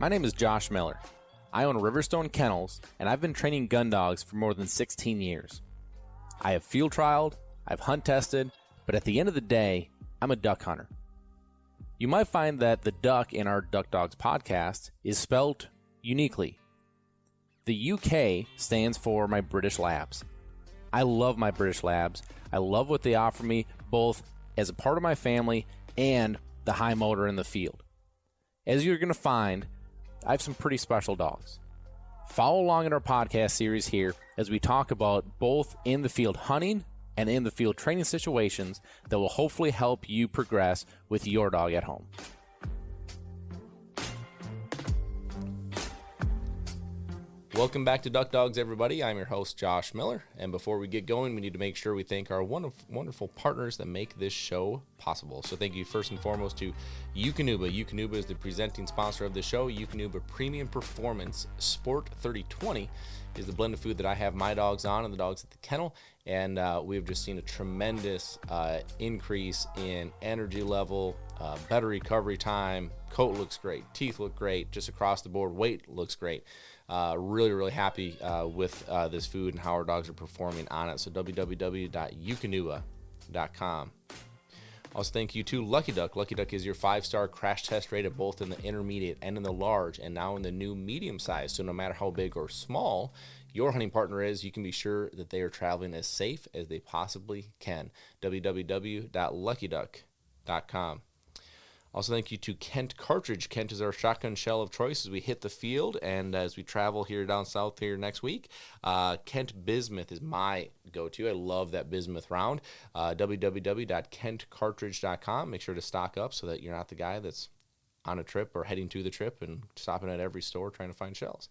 My name is Josh Miller. I own Riverstone Kennels, and I've been training gun dogs for more than 16 years. I have field trialed, I've hunt tested, but at the end of the day, I'm a duck hunter. You might find that the duck in our Duck Dogs podcast is spelled uniquely. The UK stands for my British Labs. I love my British Labs. I love what they offer me, both as a part of my family and the high motor in the field. As you're going to find, I have some pretty special dogs. Follow along in our podcast series here as we talk about both in the field hunting and in the field training situations that will hopefully help you progress with your dog at home. Welcome back to Duck Dogs, everybody. I'm your host, Josh Miller. And before we get going, we need to make sure we thank our wonderful partners that make this show possible. So thank you first and foremost to Eukanuba. Eukanuba is the presenting sponsor of the show. Eukanuba Premium Performance Sport 3020 is the blend of food that I have my dogs on and the dogs at the kennel. And we have just seen a tremendous increase in energy level, better recovery time. Coat looks great. Teeth look great. Just across the board, weight looks great. Really happy with this food and how our dogs are performing on it. So www.eukanuba.com. Also, thank you to Lucky Duck. Lucky Duck is your 5-star crash test rated both in the intermediate and in the large, and now in the new medium size. So no matter how big or small your hunting partner is, you can be sure that they are traveling as safe as they possibly can. www.luckyduck.com. Also, thank you to Kent Cartridge. Kent is our shotgun shell of choice as we hit the field and as we travel here down south here next week. Kent Bismuth is my go-to. I love that bismuth round. www.kentcartridge.com. Make sure to stock up so that you're not the guy that's on a trip or heading to the trip and stopping at every store trying to find shells.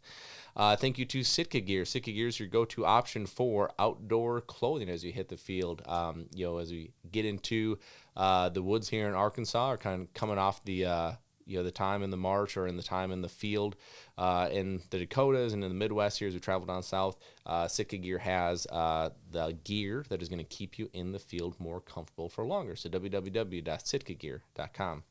Thank you to Sitka Gear. Sitka Gear is your go-to option for outdoor clothing as you hit the field. As we get into the woods here in Arkansas, or kind of coming off the the time in the march or in the time in the field in the Dakotas and in the Midwest here as we travel down south. Sitka Gear has the gear that is going to keep you in the field more comfortable for longer. So www.sitkagear.com.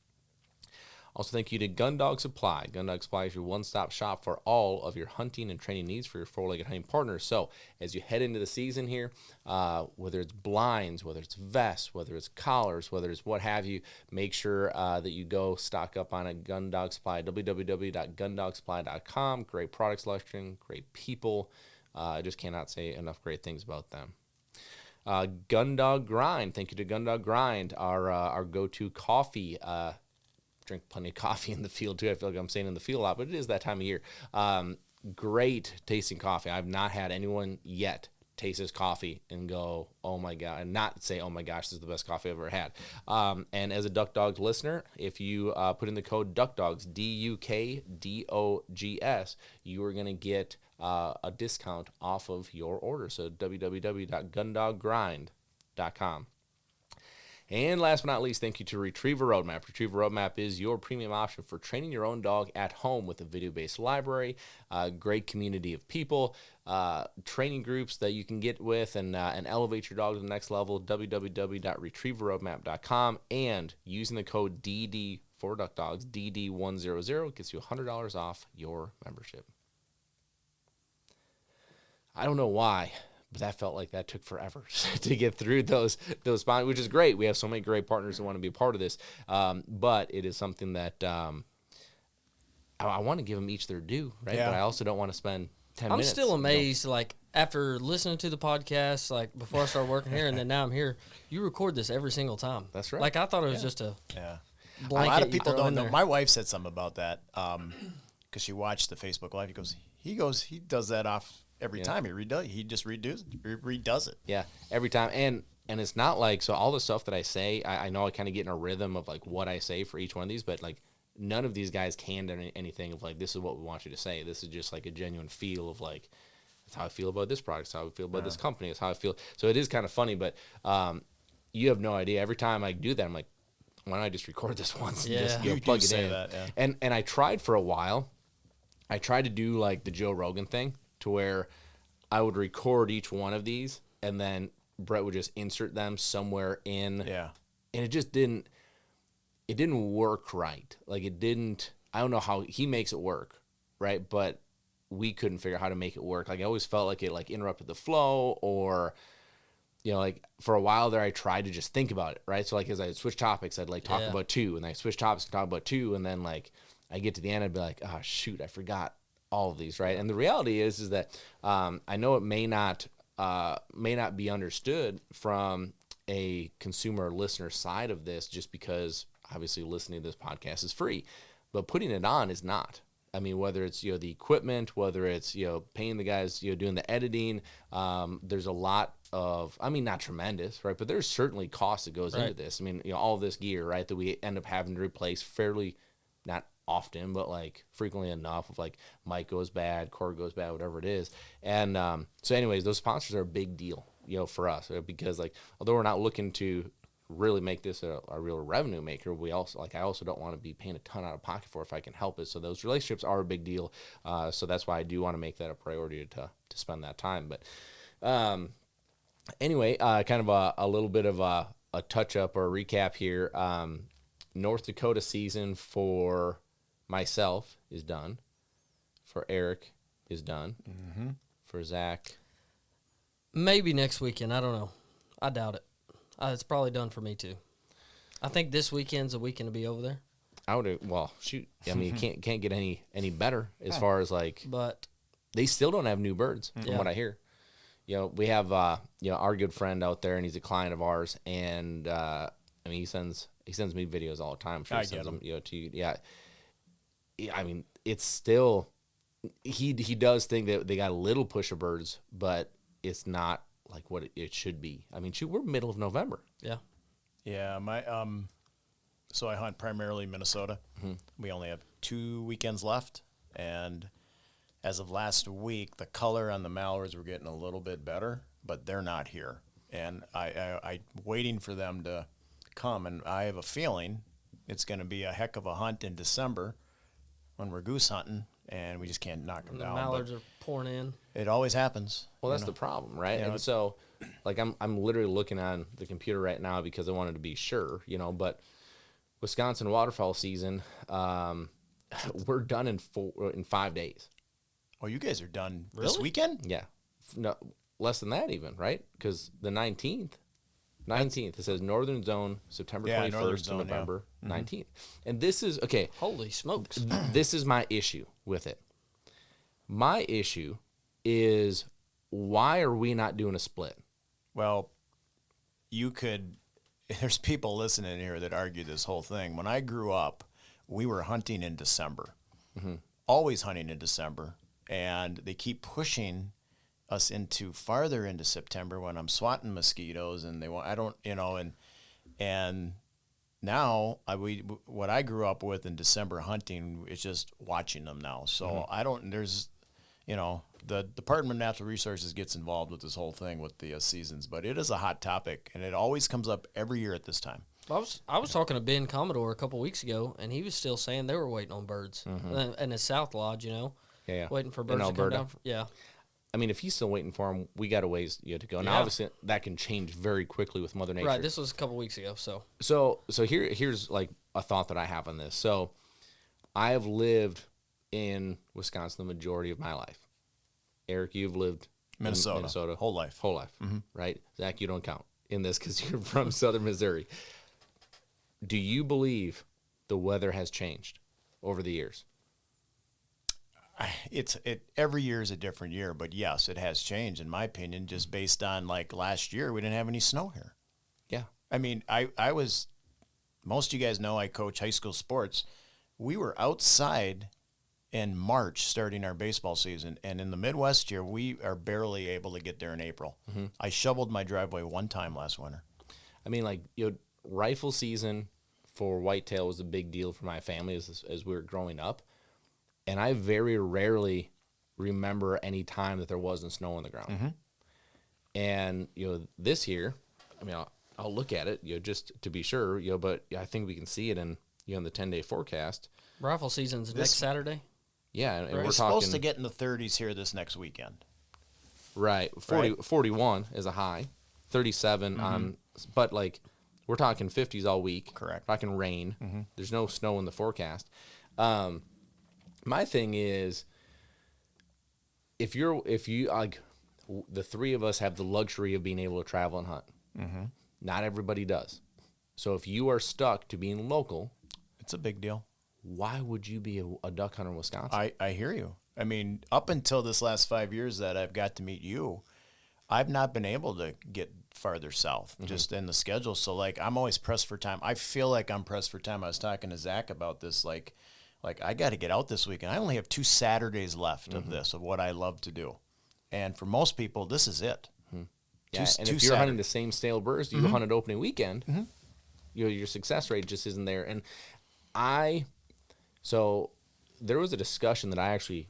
Also, thank you to Gun Dog Supply. Gun Dog Supply is your one-stop shop for all of your hunting and training needs for your four-legged hunting partners. So, as you head into the season here, whether it's blinds, whether it's vests, whether it's collars, whether it's what have you, make sure that you go stock up on a Gun Dog Supply. www.gundogsupply.com. Great product selection, great people. I just cannot say enough great things about them. Gun Dog Grind. Thank you to Gun Dog Grind, our go-to coffee. Drink plenty of coffee in the field too. I feel like I'm saying in the field a lot, but it is that time of year. Great tasting coffee. I've not had anyone yet taste this coffee and go, oh my God, and not say, oh my gosh, this is the best coffee I've ever had. And as a Duck Dogs listener, if you put in the code DuckDogs, DUKDOGS, you are going to get a discount off of your order. So www.gundoggrind.com. And last but not least, thank you to Retriever Roadmap. Retriever Roadmap is your premium option for training your own dog at home with a video-based library, great community of people, training groups that you can get with and elevate your dog to the next level, www.retrieverroadmap.com, and using the code DD for Duck Dogs, DD100, gets you $100 off your membership. I don't know why, but that felt like that took forever to get through those sponsors, which is great. We have so many great partners who want to be a part of this. But it is something that I want to give them each their due, right? Yeah. But I also don't want to spend 10 minutes. I'm still amazed, like, after listening to the podcast, like, before I started working here, and then now I'm here, you record this every single time. That's right. Like, I thought it was just a blanket. A lot of people don't know. My wife said something about that because she watched the Facebook Live. He does that off every time. He just redoes it. Yeah, every time. And it's not like, so all the stuff that I say, I know I kind of get in a rhythm of like what I say for each one of these, but like none of these guys canned anything of like, this is what we want you to say. This is just like a genuine feel of like, that's how I feel about this product. That's how I feel about this company. That's how I feel. So it is kind of funny, but you have no idea. Every time I do that, I'm like, why don't I just record this once and just plug it in? That, yeah. And I tried for a while. I tried to do like the Joe Rogan thing to where I would record each one of these and then Brett would just insert them somewhere in. Yeah. And it just didn't work right. Like it didn't I don't know how he makes it work, right? But we couldn't figure out how to make it work. Like I always felt like it like interrupted the flow, or like for a while there I tried to just think about it, right? So like as I switch topics, I'd like talk about 2, and I switch topics and talk about 2, and then like I get to the end, I'd be like, oh shoot, I forgot all of these, right? And the reality is that I know it may not be understood from a consumer or listener side of this, just because obviously listening to this podcast is free, but putting it on is not. I mean, whether it's, the equipment, whether it's, paying the guys, doing the editing, there's a lot of, I mean, not tremendous, right? But there's certainly cost that goes into this. I mean, all this gear, right, that we end up having to replace fairly, not often, but like frequently enough, of like mic goes bad, cord goes bad, whatever it is. And so anyways, those sponsors are a big deal, for us, because like, although we're not looking to really make this a real revenue maker, we also I also don't want to be paying a ton out of pocket for it if I can help it. So those relationships are a big deal. So that's why I do want to make that a priority to spend that time. But anyway, kind of a little bit of a touch up or a recap here. North Dakota season for myself is done. For Eric is done. Mm-hmm. For Zach, maybe next weekend. I don't know. I doubt it. It's probably done for me too. I think this weekend's a weekend to be over there. I would. Well, shoot. I mean, you can't get any better as far as like. But they still don't have new birds, from what I hear. We have our good friend out there, and he's a client of ours, and I mean, he sends me videos all the time. I'm sure he sends them, to you. Yeah. I mean, it's still. He does think that they got a little push of birds, but it's not like what it should be. I mean, shoot, we're middle of November. Yeah. Yeah, my so I hunt primarily Minnesota. Mm-hmm. We only have 2 weekends left, and as of last week, the color on the mallards were getting a little bit better, but they're not here. And I waiting for them to come, and I have a feeling it's going to be a heck of a hunt in December when we're goose hunting, and we just can't knock them down. The mallards are pouring in. It always happens. Well, that's the problem, right? And so, like, I'm literally looking on the computer right now because I wanted to be sure, but Wisconsin waterfowl season, we're done in 5 days. Oh, you guys are done this weekend? Yeah. No, less than that even, right? Because the 19th, it says Northern Zone, September 21st to November 19th. And this is, okay. Holy smokes. This is my issue with it. My issue is, why are we not doing a split? Well, there's people listening here that argue this whole thing. When I grew up, we were hunting in December, always hunting in December, and they keep pushing us farther into September when I'm swatting mosquitoes, and and now what I grew up with in December hunting is just watching them now. So the Department of Natural Resources gets involved with this whole thing with the seasons, but it is a hot topic, and it always comes up every year at this time. I was talking to Ben Commodore a couple weeks ago, and he was still saying they were waiting on birds in his South Lodge, waiting for birds to come down. Yeah. I mean, if he's still waiting for him, we got a ways to go. Now, obviously, that can change very quickly with Mother Nature. Right. This was a couple weeks ago. So here's like a thought that I have on this. So I have lived in Wisconsin the majority of my life. Eric, you've lived in Minnesota whole life, right? Zach, you don't count in this because you're from Southern Missouri. Do you believe the weather has changed over the years? Every year is a different year, but yes, it has changed in my opinion, just based on like last year, we didn't have any snow here. Yeah. I mean, most of you guys know I coach high school sports. We were outside in March starting our baseball season, and in the Midwest here, we are barely able to get there in April. Mm-hmm. I shoveled my driveway one time last winter. I mean, like, rifle season for whitetail was a big deal for my family as we were growing up. And I very rarely remember any time that there wasn't snow on the ground. Mm-hmm. And, this year, I mean, I'll look at it, just to be sure, but I think we can see it in the 10-day forecast. Rifle season's next Saturday? Yeah. And we're supposed to get in the 30s here this next weekend. Right. 41 is a high, 37 on, but like, we're talking 50s all week. Correct. Talking rain. Mm-hmm. There's no snow in the forecast. My thing is, if you like, the three of us have the luxury of being able to travel and hunt. Mm-hmm. Not everybody does. So if you are stuck to being local, it's a big deal. Why would you be a duck hunter in Wisconsin? I hear you. I mean, up until this last 5 years that I've got to meet you, I've not been able to get farther south, just in the schedule. So, like, I'm always pressed for time. I feel like I'm pressed for time. I was talking to Zach about this, like I got to get out this weekend. I only have 2 Saturdays left of what I love to do. And for most people, this is it. Yeah, and if you're hunting the same stale birds you hunted opening weekend, your success rate just isn't there. And so there was a discussion that I actually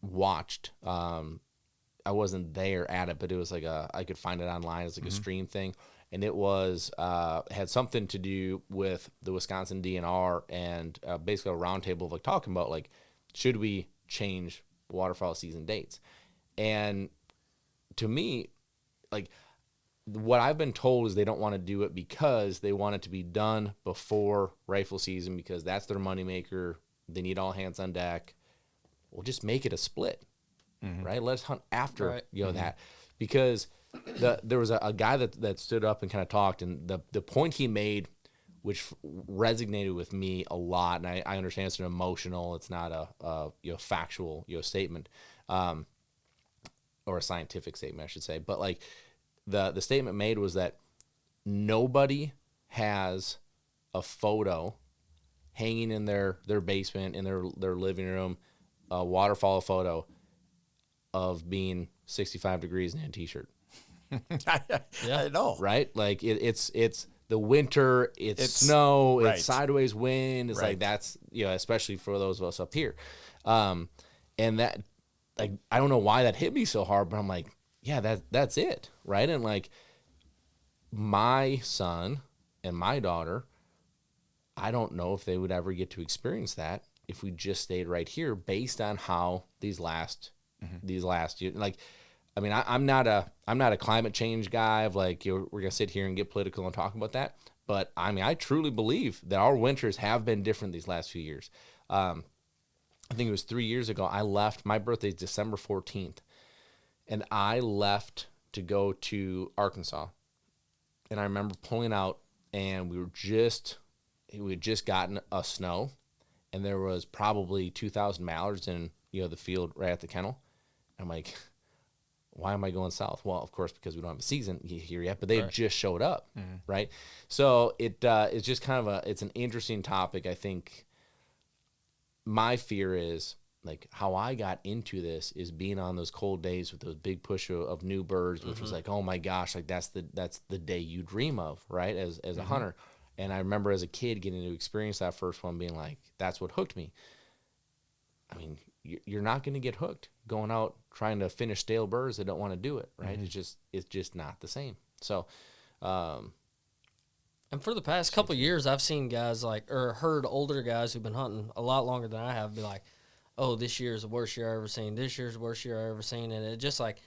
watched. I wasn't there at it, but it was like I could find it online. It's like a stream thing. And it was had something to do with the Wisconsin DNR and basically a roundtable of like talking about like, should we change waterfowl season dates? And to me, like, what I've been told is they don't want to do it because they want it to be done before rifle season because that's their moneymaker. They need all hands on deck. We'll just make it a split, right? Let's hunt after that, because there was a guy that stood up and kind of talked, and the point he made, which resonated with me a lot, and I understand it's an emotional, it's not a factual statement, or a scientific statement, I should say, but like the statement made was that nobody has a photo hanging in their basement, in their living room, a waterfowl photo of being 65 degrees in a t-shirt. I know. Right? Like it's the winter, it's snow, it's sideways wind. It's like that's, especially for those of us up here. And that, like, I don't know why that hit me so hard, but I'm like, yeah, that's it. Right. And like my son and my daughter, I don't know if they would ever get to experience that if we just stayed right here based on how these last years, like, I mean, I'm not a climate change guy of like, we're going to sit here and get political and talk about that. But I mean, I truly believe that our winters have been different these last few years. I think it was 3 years ago. I left, my birthday is December 14th. And I left to go to Arkansas. And I remember pulling out, and we had just gotten a snow, and there was probably 2,000 mallards in the field right at the kennel. I'm like, why am I going south? Well, of course, because we don't have a season here yet, but they just showed up, right? So it's just kind of it's an interesting topic. I think my fear is, like, how I got into this is being on those cold days with those big push of new birds, which was like, oh my gosh, like that's the day you dream of, right? As a hunter. And I remember as a kid getting to experience that first one, being like, that's what hooked me. I mean, you're not going to get hooked going out trying to finish stale birds that don't want to do it, right? It's just not the same. So, and for the past couple of years, I've seen guys or heard older guys who've been hunting a lot longer than I have be like, oh, this year's the worst year I've ever seen. This year's the worst year I've ever seen. And it just like,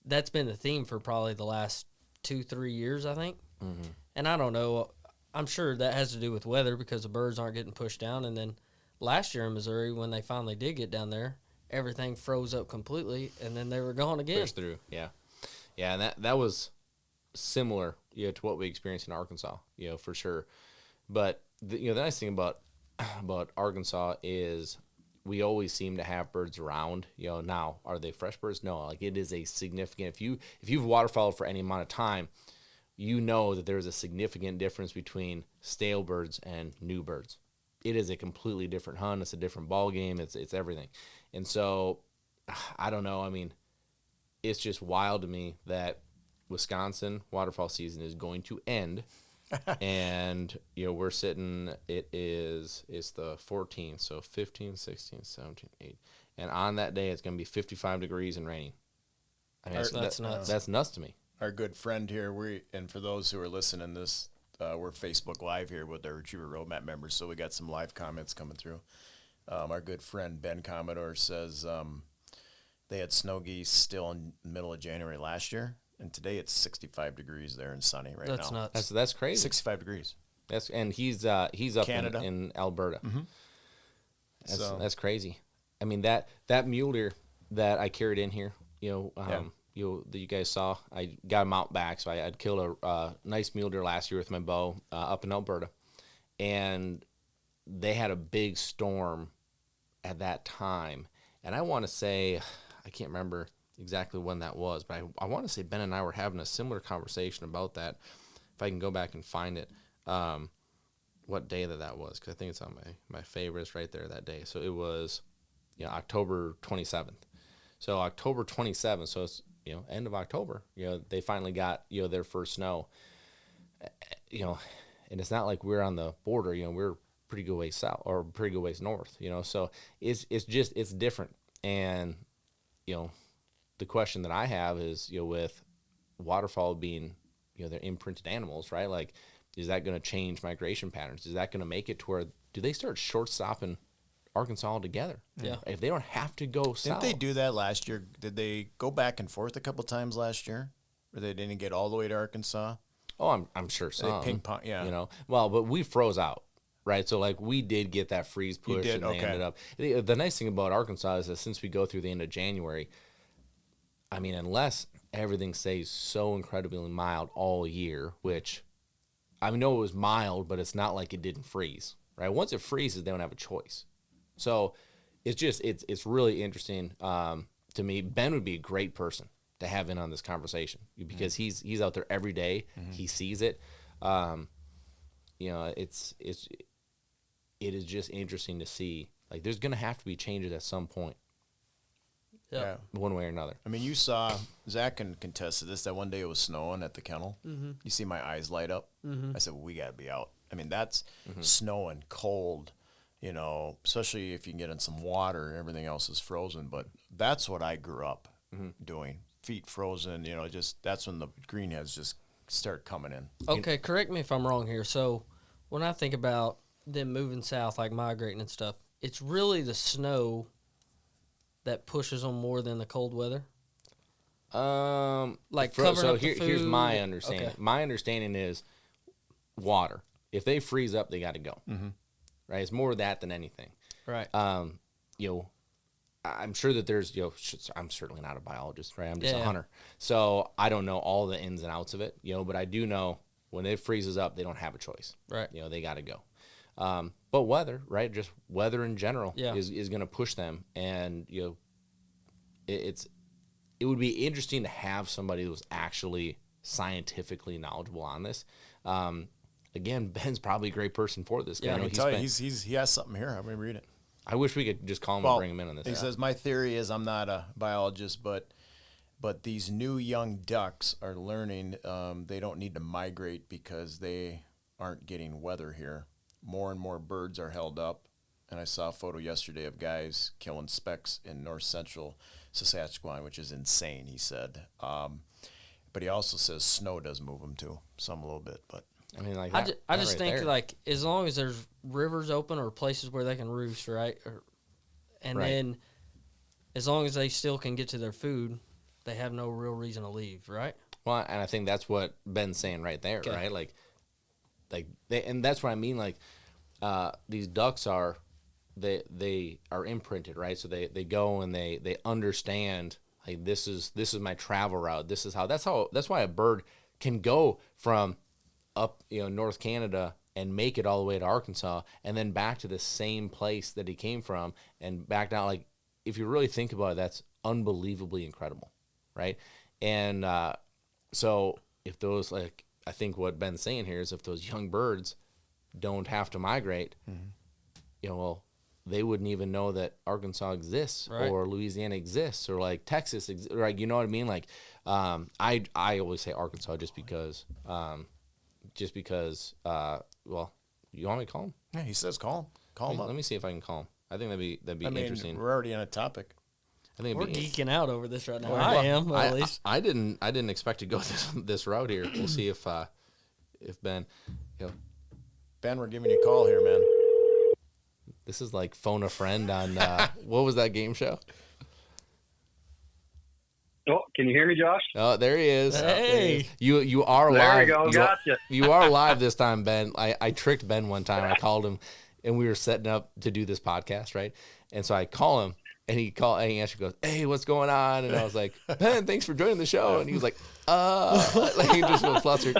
that's been the theme for probably the last 2-3 years, I think. And I don't know. I'm sure that has to do with weather because the birds aren't getting pushed down. And then last year in Missouri, when they finally did get down there, everything froze up completely, and then they were gone again. Pushed through, yeah. Yeah, and that was similar, to what we experienced in Arkansas, for sure. But the nice thing about Arkansas is we always seem to have birds around. Now, are they fresh birds? No, like it is a significant. If you've waterfowled for any amount of time, you know that there's a significant difference between stale birds and new birds. It is a completely different hunt. It's a different ball game. It's everything. And so, I don't know. I mean, it's just wild to me that Wisconsin waterfowl season is going to end. And, we're sitting, it's the 14th, so 15, 16, 17, 18. And on that day, it's going to be 55 degrees and raining. I mean, that's nuts. That's nuts to me. Our good friend here, and for those who are listening to this, we're Facebook Live here with our Retriever Roadmap members, so we got some live comments coming through. Our good friend Ben Commodore says they had snow geese still in the middle of January last year, and today it's 65 degrees there and sunny right now. That's nuts. That's crazy. 65 degrees. And he's up Canada. in Alberta. That's crazy. I mean, that mule deer that I carried in here, that you guys saw, I got him out back. So I'd killed a nice mule deer last year with my bow up in Alberta, and they had a big storm at that time. And I want to say, I can't remember exactly when that was, but I want to say Ben and I were having a similar conversation about that. If I can go back and find it, what day that was, because I think it's on my favorites right there that day. So it was, October 27th. So October 27th, so it's, end of October, they finally got, their first snow, and it's not like we're on the border, we're pretty good ways south or pretty good ways north, so it's different. And, the question that I have is, with waterfowl being, they're imprinted animals, right? Like, is that going to change migration patterns? Is that going to make it to where, do they start short stopping Arkansas altogether? Yeah. If they don't have to go south. Didn't they do that last year? Did they go back and forth a couple times last year? Or they didn't get all the way to Arkansas? Oh, I'm sure some. Ping pong, yeah. Well, but we froze out, right? So, like, we did get that freeze push, and they ended up. The nice thing about Arkansas is that since we go through the end of January, I mean, unless everything stays so incredibly mild all year, which I know it was mild, but it's not like it didn't freeze, right? Once it freezes, they don't have a choice. So it's really interesting to me. Ben would be a great person to have in on this conversation because he's out there every day. Mm-hmm. He sees it. It is just interesting to see. Like, there's going to have to be changes at some point. Yeah. One way or another. I mean, you saw, Zach can contest this, that one day it was snowing at the kennel. Mm-hmm. You see my eyes light up. Mm-hmm. I said, well, we got to be out. I mean, that's snowing, cold, especially if you can get in some water, everything else is frozen. But that's what I grew up doing. Feet frozen, that's when the greenheads just start coming in. Okay, correct me if I'm wrong here. So when I think about them moving south, like migrating and stuff, it's really the snow that pushes them more than the cold weather? Like covering up the food? Here's my understanding. Okay. My understanding is water. If they freeze up, they got to go. Mm-hmm. Right? It's more that than anything. Right. I'm sure that there's, I'm certainly not a biologist, right? I'm just a hunter. So I don't know all the ins and outs of it, but I do know when it freezes up, they don't have a choice. Right. They got to go. But weather, right? Just weather in general is going to push them. And, it would be interesting to have somebody who was actually scientifically knowledgeable on this. Again, Ben's probably a great person for this. Yeah, I can tell you, he has something here. I'm going to read it. I wish we could just call him and bring him in on this. He says, my theory is I'm not a biologist, but these new young ducks are learning they don't need to migrate because they aren't getting weather here. More and more birds are held up. And I saw a photo yesterday of guys killing specks in north central Saskatchewan, which is insane, he said. But he also says snow does move them too, some a little bit. But I mean, like I just think like as long as there's rivers open or places where they can roost, right? Then as long as they still can get to their food, they have no real reason to leave, right? Well, and I think that's what Ben's saying right there, right? Like and that's what I mean. Like these ducks are. They are imprinted, right? So they go and they understand, like, this is my travel route. That's why a bird can go from up North Canada and make it all the way to Arkansas and then back to the same place that he came from and back down. Like, if you really think about it, that's unbelievably incredible, right? And so if those, like, I think what Ben's saying here is if those young birds don't have to migrate, well, they wouldn't even know that Arkansas exists or Louisiana exists or like Texas exists, right? You know what I mean? Like, I always say Arkansas just because, well, you want me to call him? Yeah, he says call him. Call him up. Let me see if I can call him. I think that'd be interesting. We're already on a topic. I think we're geeking out over this right now. Well, I am at least. I didn't expect to go this route here. We'll see if Ben, Ben, we're giving you a call here, man. This is like phone a friend on what was that game show? Oh, can you hear me, Josh? Oh, there he is. Hey, you are there live. There we go. Gotcha. You are live this time, Ben. I tricked Ben one time. I called him, and we were setting up to do this podcast, right? And so I call him, and he actually goes, "Hey, what's going on?" And I was like, "Ben, thanks for joining the show." And he was like, like he just was flustered.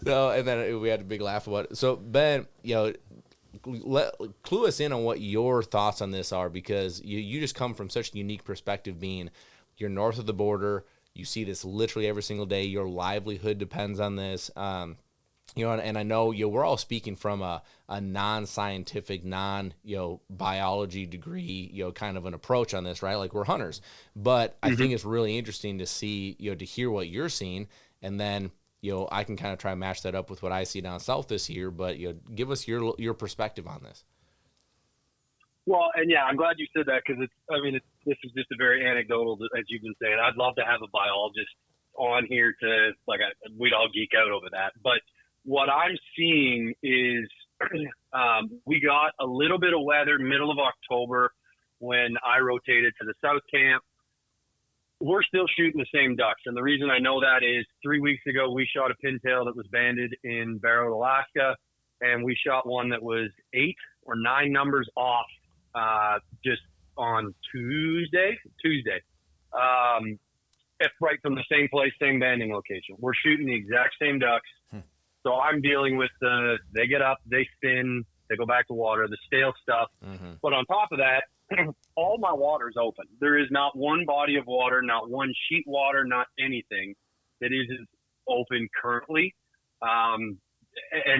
So, and then we had a big laugh about it. So, Ben, clue us in on what your thoughts on this are, because you just come from such a unique perspective, being you're north of the border. You see this literally every single day. Your livelihood depends on this. And I know we're all speaking from a non-scientific, biology degree, kind of an approach on this, right? Like, we're hunters, but I think it's really interesting to see, to hear what you're seeing, and then I can kind of try and match that up with what I see down south this year. But give us your perspective on this. Well, and yeah, I'm glad you said that, because this is just a very anecdotal, as you've been saying. I'd love to have a biologist on here to we'd all geek out over that, but what I'm seeing is we got a little bit of weather middle of October when I rotated to the south camp. We're still shooting the same ducks. And the reason I know that is 3 weeks ago, we shot a pintail that was banded in Barrow, Alaska. And we shot one that was 8 or 9 numbers off just on Tuesday. Right from the same place, same banding location. We're shooting the exact same ducks. So I'm dealing with they get up, they spin, they go back to water, the stale stuff. But on top of that, all my water's open. There is not one body of water, not one sheet water, not anything that isn't open currently. And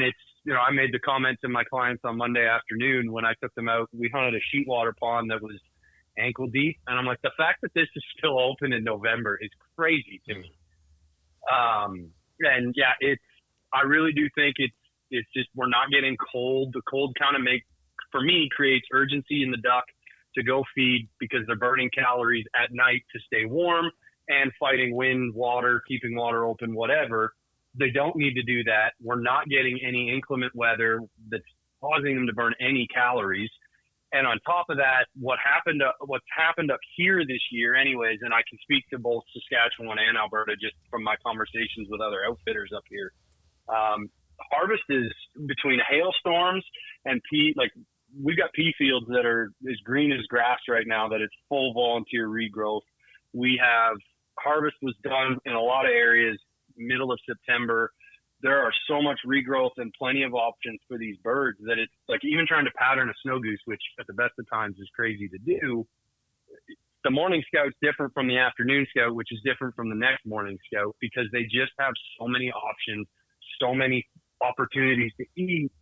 it's, I made the comment to my clients on Monday afternoon when I took them out. We hunted a sheet water pond that was ankle deep. And I'm like, the fact that this is still open in November is crazy to me. And yeah, I really do think it's just, we're not getting cold. The cold kind of for me, creates urgency in the duck to go feed, because they're burning calories at night to stay warm and fighting wind, water, keeping water open, whatever. They don't need to do that. We're not getting any inclement weather that's causing them to burn any calories. And on top of that, what's happened up here this year anyways, and I can speak to both Saskatchewan and Alberta just from my conversations with other outfitters up here. Harvest is between hailstorms and pea. Like, we've got pea fields that are as green as grass right now, that it's full volunteer regrowth. We have harvest was done in a lot of areas middle of September. There are so much regrowth and plenty of options for these birds that it's like, even trying to pattern a snow goose, which at the best of times is crazy to do. The morning scout's different from the afternoon scout, which is different from the next morning scout, because they just have so many options, so many opportunities to eat,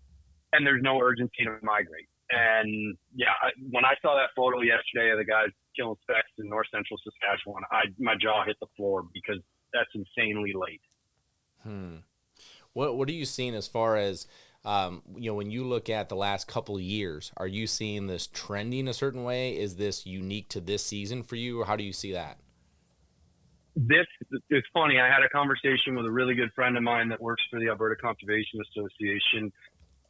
and there's no urgency to migrate. And yeah, when I saw that photo yesterday of the guys killing specks in north central Saskatchewan, my jaw hit the floor, because that's insanely late. What are you seeing as far as when you look at the last couple of years? Are you seeing this trending a certain way? Is this unique to this season for you, or how do you see that? It's funny. I had a conversation with a really good friend of mine that works for the Alberta Conservation Association,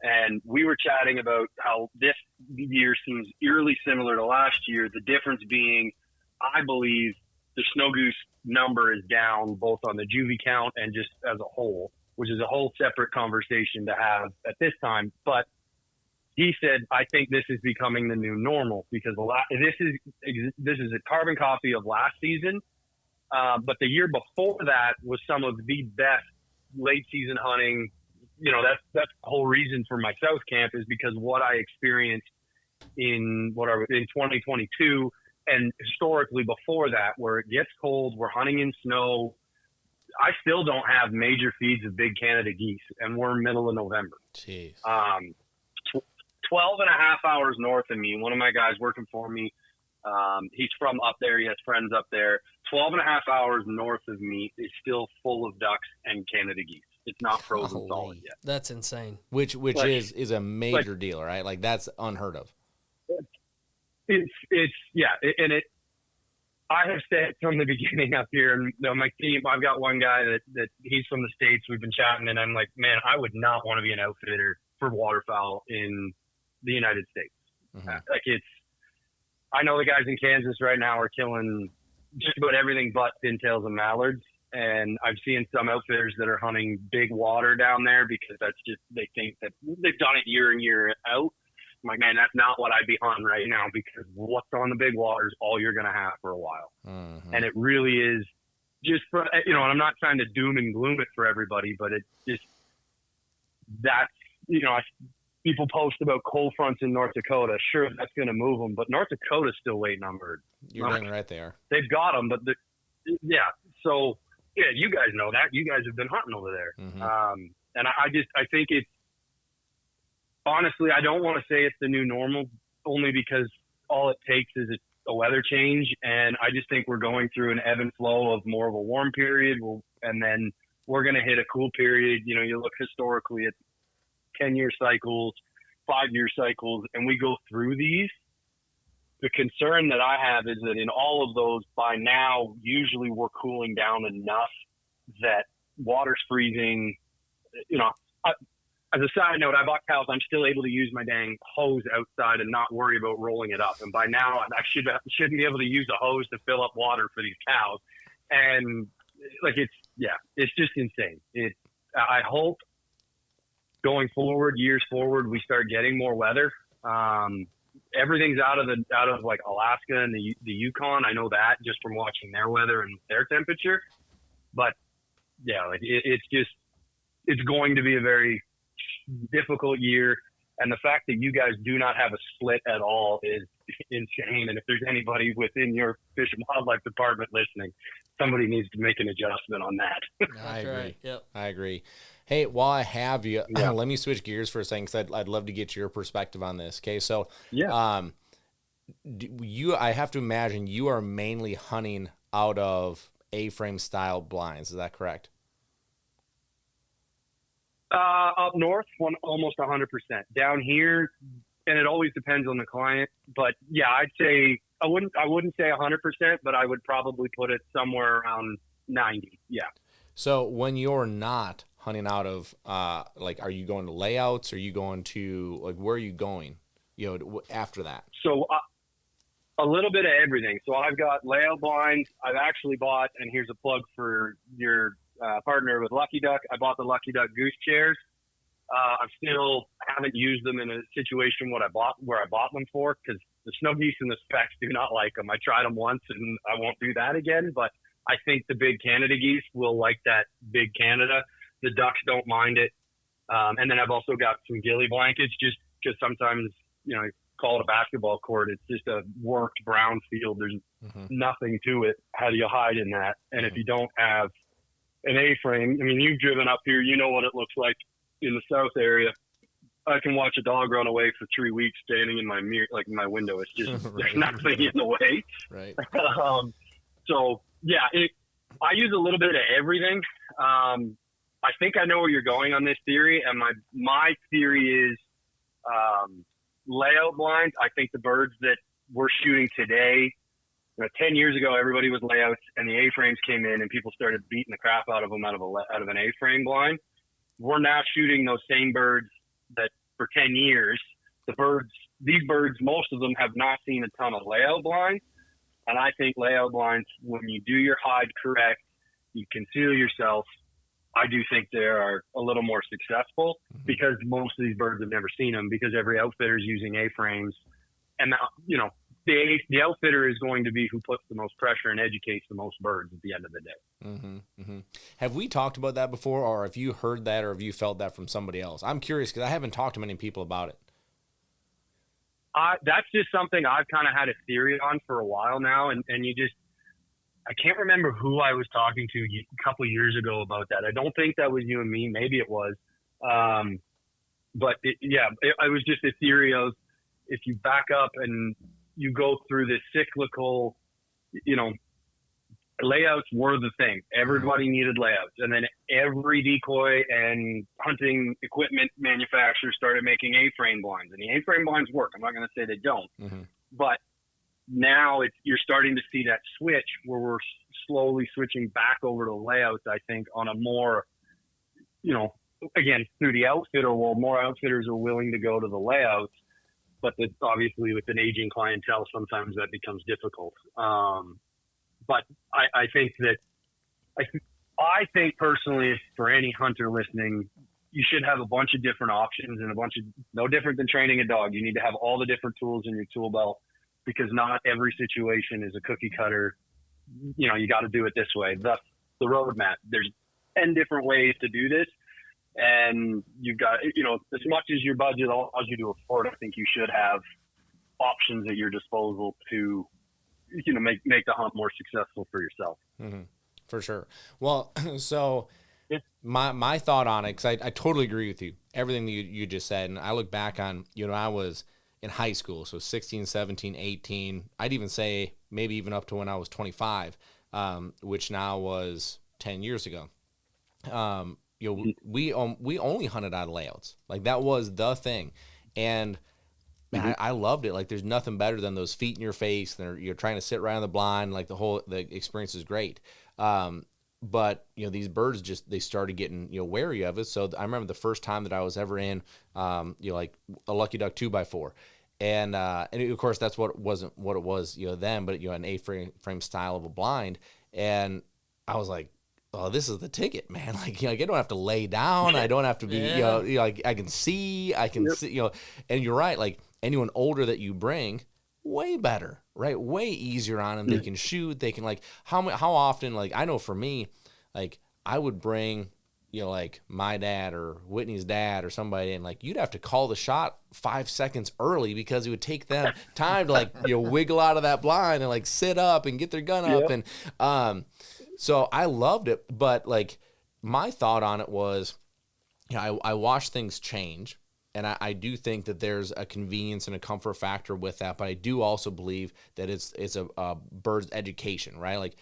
and we were chatting about how this year seems eerily similar to last year. The difference being, I believe the snow goose number is down both on the juvie count and just as a whole, which is a whole separate conversation to have at this time. But he said, I think this is becoming the new normal, because this is a carbon copy of last season. But the year before that was some of the best late season hunting. That's the whole reason for my South camp, is because what I experienced in 2022 and historically before that, where it gets cold, we're hunting in snow. I still don't have major feeds of big Canada geese, and we're middle of November. Jeez. 12 and a half hours north of me, one of my guys working for me, he's from up there. He has friends up there. 12 and a half hours north of me is still full of ducks and Canada geese. It's not frozen solid yet. That's insane. Which is a major deal, right? Like, that's unheard of. I have said from the beginning up here, and my team, I've got one guy that he's from the States. We've been chatting, and I'm like, man, I would not want to be an outfitter for waterfowl in the United States. I know the guys in Kansas right now are killing just about everything but pintails and mallards, And I've seen some outfitters that are hunting big water down there because that's just, they think that they've done it year in, year out. I'm like, man, that's not what I'd be hunting right now, because what's on the big water is all you're going to have for a while. And it really is just for, you know, and I'm not trying to doom and gloom it for everybody, but it's just, that's, you know, people post about cold fronts in North Dakota. Sure, that's going to move them, but North Dakota's still waiting on birds. You're dang right there. They've got them, but yeah. So yeah, you guys know that. You guys have been hunting over there. And I think it's, honestly, I don't want to say it's the new normal, only because all it takes is a weather change. And I just think we're going through an ebb and flow of more of a warm period. And then we're going to hit a cool period. You know, you look historically at 10-year cycles, 5-year cycles, and we go through these. The concern that I have is that in all of those, by now, usually we're cooling down enough that water's freezing. You know, as a side note, I bought cows. I'm still able to use my dang hose outside and not worry about rolling it up. And by now, I shouldn't be able to use a hose to fill up water for these cows. And like, it's just insane. I hope going forward, years forward, we start getting more weather. Everything's out of like Alaska and the Yukon. I know that just from watching their weather and their temperature. But yeah, like it's going to be a very difficult year. And the fact that you guys do not have a split at all is insane. And if there's anybody within your Fish and Wildlife department listening, somebody needs to make an adjustment on that. I agree. Right. Yep. I agree. Hey, while I have you, let me switch gears for a second, because I'd love to get your perspective on this. Okay, so I have to imagine you are mainly hunting out of A-frame style blinds. Is that correct? Up north, almost 100%. Down here, and it always depends on the client. But yeah, I'd say I wouldn't say 100%, but I would probably put it somewhere around 90. Yeah. So when you're not hunting out of, like, are you going to layouts? Are you going to, like, where are you going, you know, after that? So a little bit of everything. So I've got layout blinds. I've actually bought, and here's a plug for your partner with Lucky Duck. I bought the Lucky Duck goose chairs. I still haven't used them in a situation where I bought them for, because the snow geese and the specks do not like them. I tried them once and I won't do that again, but I think the big Canada geese will like that big Canada. The ducks don't mind it. And then I've also got some ghillie blankets, just because sometimes, you know, call it a basketball court. It's just a worked brown field. There's nothing to it. How do you hide in that? And if you don't have an A-frame, I mean, you've driven up here, you know what it looks like in the south area. I can watch a dog run away for 3 weeks standing in my mirror, like in my window. It's just, there's nothing in the way. Right. So yeah, I use a little bit of everything. I think I know where you're going on this theory. And my theory is, layout blinds. I think the birds that we're shooting today, you know, 10 years ago, everybody was layouts, and the A-frames came in, and people started beating the crap out of them out of an A-frame blind. We're now shooting those same birds that for 10 years, these birds, most of them have not seen a ton of layout blinds. And I think layout blinds, when you do your hide correct, you conceal yourself, I do think they are a little more successful, because most of these birds have never seen them, because every outfitter is using A-frames. And now, you know, the outfitter is going to be who puts the most pressure and educates the most birds at the end of the day. Have we talked about that before, or have you heard that, or have you felt that from somebody else? I'm curious, because I haven't talked to many people about it. That's just something I've kind of had a theory on for a while now. And I can't remember who I was talking to a couple years ago about that. I don't think that was you and me. Maybe it was. But it was just a theory of, if you back up and you go through this cyclical, you know, layouts were the thing. Everybody needed layouts. And then every decoy and hunting equipment manufacturer started making A-frame blinds. And the A-frame blinds work. I'm not going to say they don't. But now you're starting to see that switch where we're slowly switching back over to layouts, I think, on a more, you know, again, through the outfitter world, more outfitters are willing to go to the layouts. But obviously with an aging clientele, sometimes that becomes difficult. But I think that I think personally, for any hunter listening, you should have a bunch of different options and no different than training a dog. You need to have all the different tools in your tool belt, because not every situation is a cookie cutter. You know, you got to do it this way. That's the roadmap. There's 10 different ways to do this. And you've got, you know, as much as your budget allows you to afford, I think you should have options at your disposal to, you know, make the hunt more successful for yourself. Mm-hmm. For sure. Well, so my thought on it, because I totally agree with you, everything that you just said. And I look back on, you know, I was in high school, so 16, 17, 18. I'd even say maybe even up to when I was 25, which now was 10 years ago. You know, we only hunted out of layouts. Like, that was the thing. And man, I loved it. Like, there's nothing better than those feet in your face. You're trying to sit right on the blind. Like, the experience is great. But, you know, these birds they started getting, you know, wary of it. So I remember the first time that I was ever in, you know, like a Lucky Duck 2x4. And of course that's wasn't what it was, you know, then, but, you know, an A-frame style of a blind. And I was like, oh, this is the ticket, man. Like, you know, I don't have to lay down. I don't have to be, you know, like I can see, you know, and you're right. Like, anyone older that you bring, way better, right? Way easier on them. They can shoot. They can, like, how often, like, I know for me, like, I would bring, you know, like my dad or Whitney's dad or somebody, and like, you'd have to call the shot 5 seconds early because it would take them time to, like, you know, wiggle out of that blind and like sit up and get their gun up. And, so I loved it, but like, my thought on it was, you know, I watched things change, and I do think that there's a convenience and a comfort factor with that, but I do also believe that it's a bird's education, right? Like,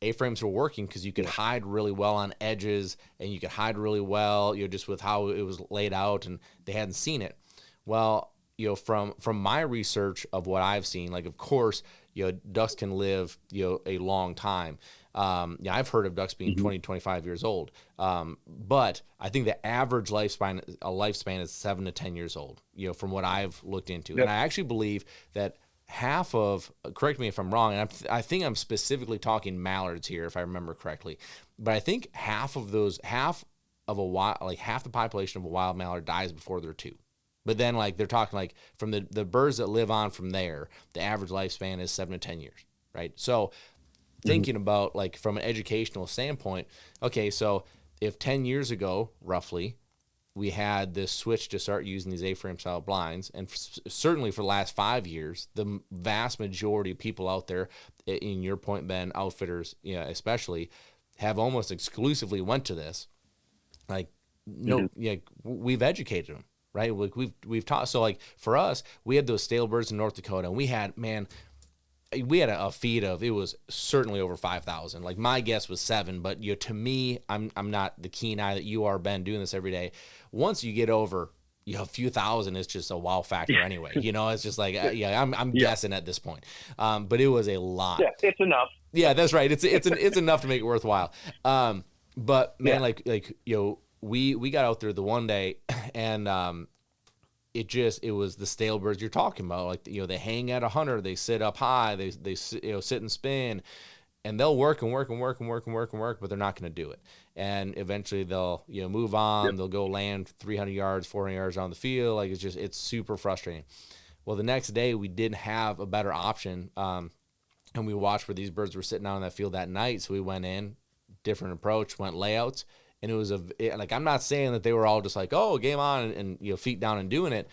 A-frames were working because you could hide really well on edges, and you could hide really well, you know, just with how it was laid out, and they hadn't seen it. Well, you know, from my research of what I've seen, like, of course, you know, ducks can live, you know, a long time. Yeah, I've heard of ducks being 20, 25 years old. But I think the average lifespan is 7 to 10 years old, you know, from what I've looked into. Yep. And I actually believe that half of, correct me if I'm wrong, and I think I'm specifically talking mallards here, if I remember correctly, but I think half the population of a wild mallard dies before they're 2. But then, like, they're talking, like, from the birds that live on from there, the average lifespan is 7 to 10 years, right? So thinking about, like, from an educational standpoint, okay, so if 10 years ago, roughly, we had this switch to start using these A-frame style blinds, and certainly for the last 5 years, the vast majority of people out there, in your point, Ben, outfitters, you know, especially, have almost exclusively went to this. Like, no, yeah, we've educated them, right? Like, we've taught. So, like, for us, we had those stale birds in North Dakota, and we had a feed of, it was certainly over 5,000. Like, my guess was 7, but, you know, to me, I'm not the keen eye that you are, Ben, doing this every day. Once you get over, you know, a few thousand, it's just a wow factor anyway. You know, it's just like, I'm guessing at this point. But it was a lot. Yeah, it's enough. Yeah, that's right. It's enough to make it worthwhile. But man, like, you know, we got out there the one day, and it was the stale birds you're talking about. Like, you know, they hang at 100, they sit up high, they you know, sit and spin, and they'll work, but they're not going to do it. And eventually they'll, you know, move on. Yep. They'll go land 300 yards, 400 yards on the field. Like, it's super frustrating. Well, the next day we didn't have a better option. And we watched where these birds were sitting out on that field that night. So we went in, different approach, went layouts. And it was like, I'm not saying that they were all just like, oh, game on, and you know, feet down and doing it.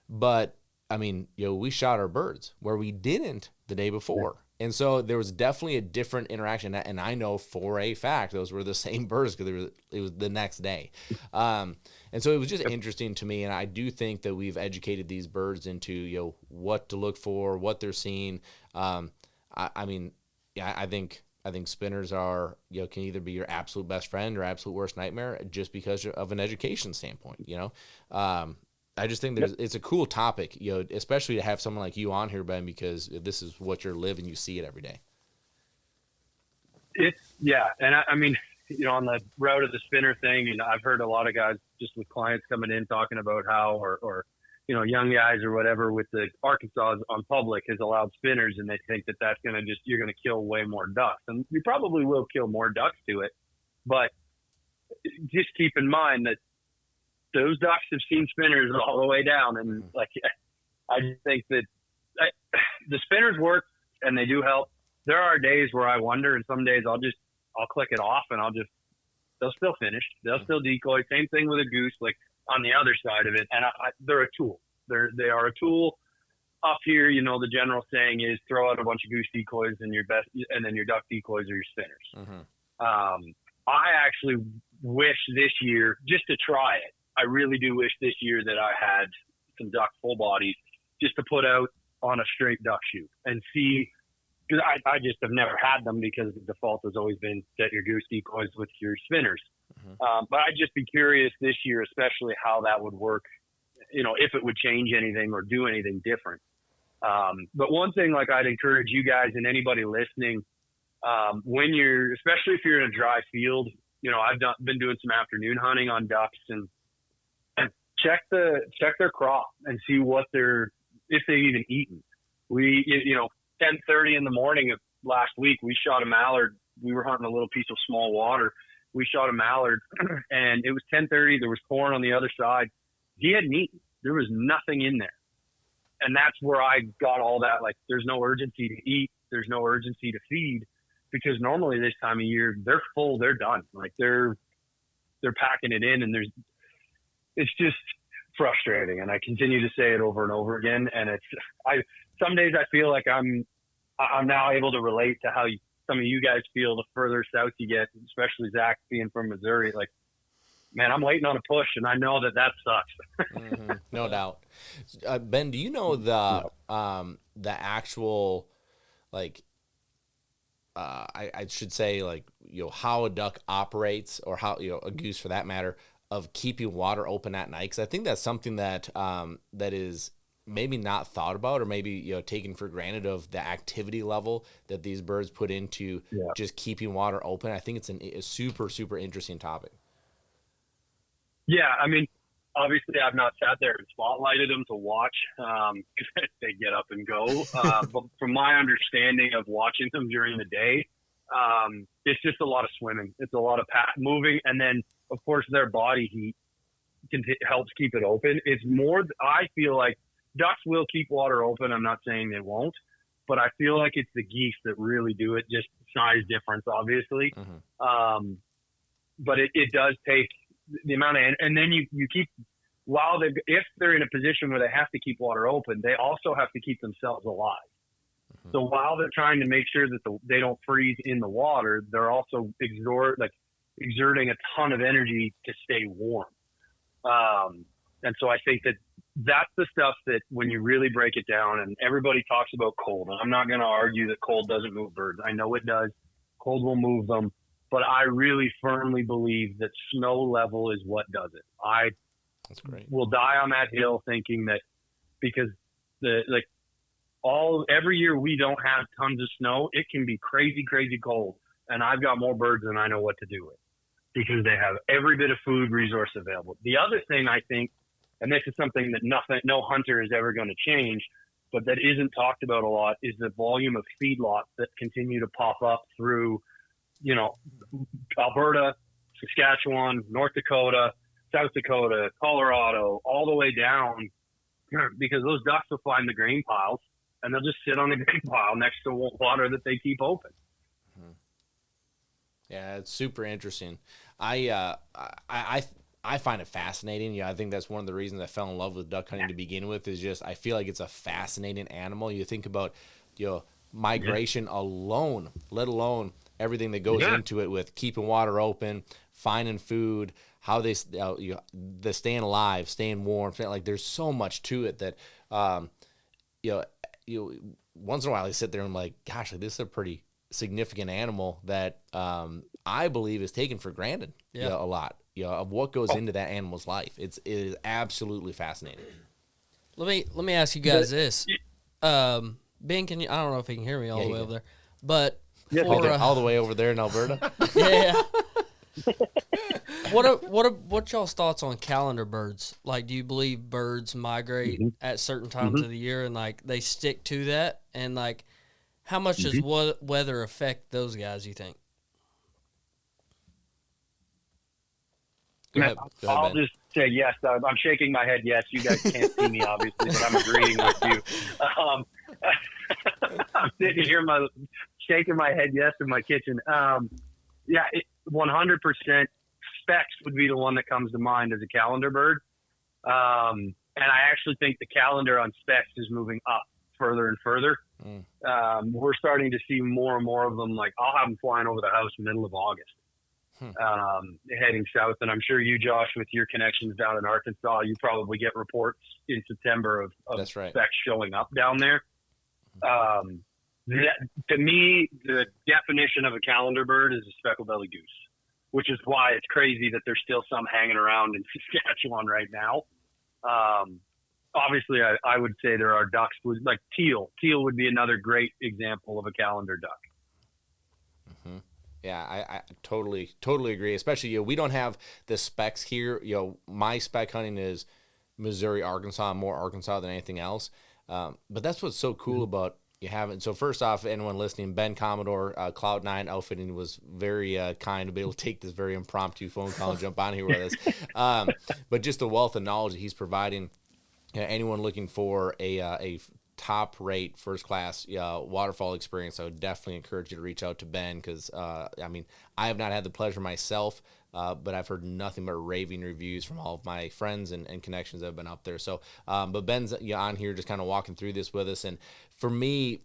But I mean, you know, we shot our birds where we didn't the day before. And so there was definitely a different interaction. And I know for a fact those were the same birds because it was the next day. And so it was just interesting to me. And I do think that we've educated these birds into, you know, what to look for, what they're seeing. I mean, yeah, I think spinners are, you know, can either be your absolute best friend or absolute worst nightmare just because of an education standpoint, you know. I just think it's a cool topic, you know, especially to have someone like you on here, Ben, because this is what you're living. You see it every day. And I mean, you know, on the route of the spinner thing, you know, I've heard a lot of guys just with clients coming in talking about how, or you know, young guys or whatever with the Arkansas on public has allowed spinners, and they think that that's going to you're going to kill way more ducks. And you probably will kill more ducks to it, But just keep in mind that those ducks have seen spinners all the way down. And like, I just think that the spinners work and they do help. There are days where I wonder, and some days I'll click it off and they'll still finish. They'll still decoy. Same thing with a goose, like on the other side of it. And they're a tool. They are a tool. Up here, the general saying is throw out a bunch of goose decoys and then your duck decoys are your spinners. I actually wish this year, just to try it, I really do wish this year that I had some duck full bodies just to put out on a straight duck shoot and see, because I just have never had them because the default has always been set your goose decoys with your spinners. But I'd just be curious this year, especially how that would work, if it would change anything or do anything different. But one thing, like, I'd encourage you guys and anybody listening, especially if you're in a dry field, I've been doing some afternoon hunting on ducks and check their crop and see if they've even eaten. We, 10:30 in the morning of last week, we shot a mallard. We were hunting a little piece of small water. We shot a mallard and it was 10:30. There was corn on the other side. He hadn't eaten. There was nothing in there. And that's where I got all that. Like, there's no urgency to eat. There's no urgency to feed, because normally this time of year they're full, they're done. Like they're packing it in, and it's just frustrating. And I continue to say it over and over again. And some days I feel like I'm now able to relate to how some of you guys feel the further south you get, especially Zach being from Missouri. Like, man, I'm waiting on a push, and I know that sucks. No doubt. Ben, do you know the actual, like, I should say, like, how a duck operates, or how, a goose for that matter, of keeping water open at night? Because I think that's something that that is maybe not thought about, or maybe taken for granted, of the activity level that these birds put into just keeping water open. I think it's a super, super interesting topic. Yeah, I mean, obviously I've not sat there and spotlighted them to watch because they get up and go. But from my understanding of watching them during the day, it's just a lot of swimming. It's a lot of moving. And then, of course, their body heat helps keep it open. It's more, I feel like ducks will keep water open. I'm not saying they won't, but I feel like it's the geese that really do it, just size difference, obviously. But it does take the amount of, and then you keep, if they're in a position where they have to keep water open, they also have to keep themselves alive. So while they're trying to make sure that they don't freeze in the water, they're also exerting a ton of energy to stay warm. And so I think that's the stuff that, when you really break it down, and everybody talks about cold, and I'm not going to argue that cold doesn't move birds. I know it does. Cold will move them. But I really firmly believe that snow level is what does it. That's great. Will die on that hill thinking that, because every year we don't have tons of snow, it can be crazy, crazy cold. And I've got more birds than I know what to do with, because they have every bit of food resource available. The other thing I think, and this is something that no hunter is ever going to change, but that isn't talked about a lot, is the volume of feedlots that continue to pop up through, Alberta, Saskatchewan, North Dakota, South Dakota, Colorado, all the way down, because those ducks will find the grain piles and they'll just sit on the grain pile next to water that they keep open. Yeah, it's super interesting. I find it fascinating. I think that's one of the reasons I fell in love with duck hunting to begin with, is just I feel like it's a fascinating animal. You think about migration alone, let alone everything that goes into it, with keeping water open, finding food, how they the staying alive, staying warm. Like, there's so much to it that once in a while I sit there and I'm like, gosh, this is a pretty significant animal that I believe is taken for granted a lot. Of what goes into that animal's life. It is absolutely fascinating. Let me ask you guys this. Ben, I don't know if you can hear me all the way over there, but all the way over there in Alberta. Yeah. What y'all's thoughts on calendar birds? Like, do you believe birds migrate at certain times of the year, and like they stick to that? And like, how much does weather affect those guys, you think? Go ahead, I'll Ben. just say yes. I'm shaking my head yes. You guys can't see me, obviously, but I'm agreeing with you. I'm sitting here, shaking my head yes in my kitchen. 100% specs would be the one that comes to mind as a calendar bird. And I actually think the calendar on specs is moving up further and further. We're starting to see more and more of them. Like, I'll have them flying over the house middle of August, heading south. And I'm sure you, Josh, with your connections down in Arkansas, you probably get reports in September of That's right. specs showing up down there. To me, the definition of a calendar bird is a speckled-bellied goose, which is why it's crazy that there's still some hanging around in Saskatchewan right now. Obviously, I would say there are ducks like teal. Teal would be another great example of a calendar duck. Mm-hmm. Yeah, I totally agree. Especially, we don't have the specs here. My spec hunting is Missouri, Arkansas, more Arkansas than anything else. But that's what's so cool about you haven't. So first off, anyone listening, Ben Commodore, Cloud9 Outfitting was very kind to be able to take this very impromptu phone call and jump on here with us. But just the wealth of knowledge that he's providing. Anyone looking for a top rate first class waterfall experience, I would definitely encourage you to reach out to Ben because I have not had the pleasure myself, but I've heard nothing but raving reviews from all of my friends and connections that have been up there. So, but Ben's on here just kind of walking through this with us, and for me,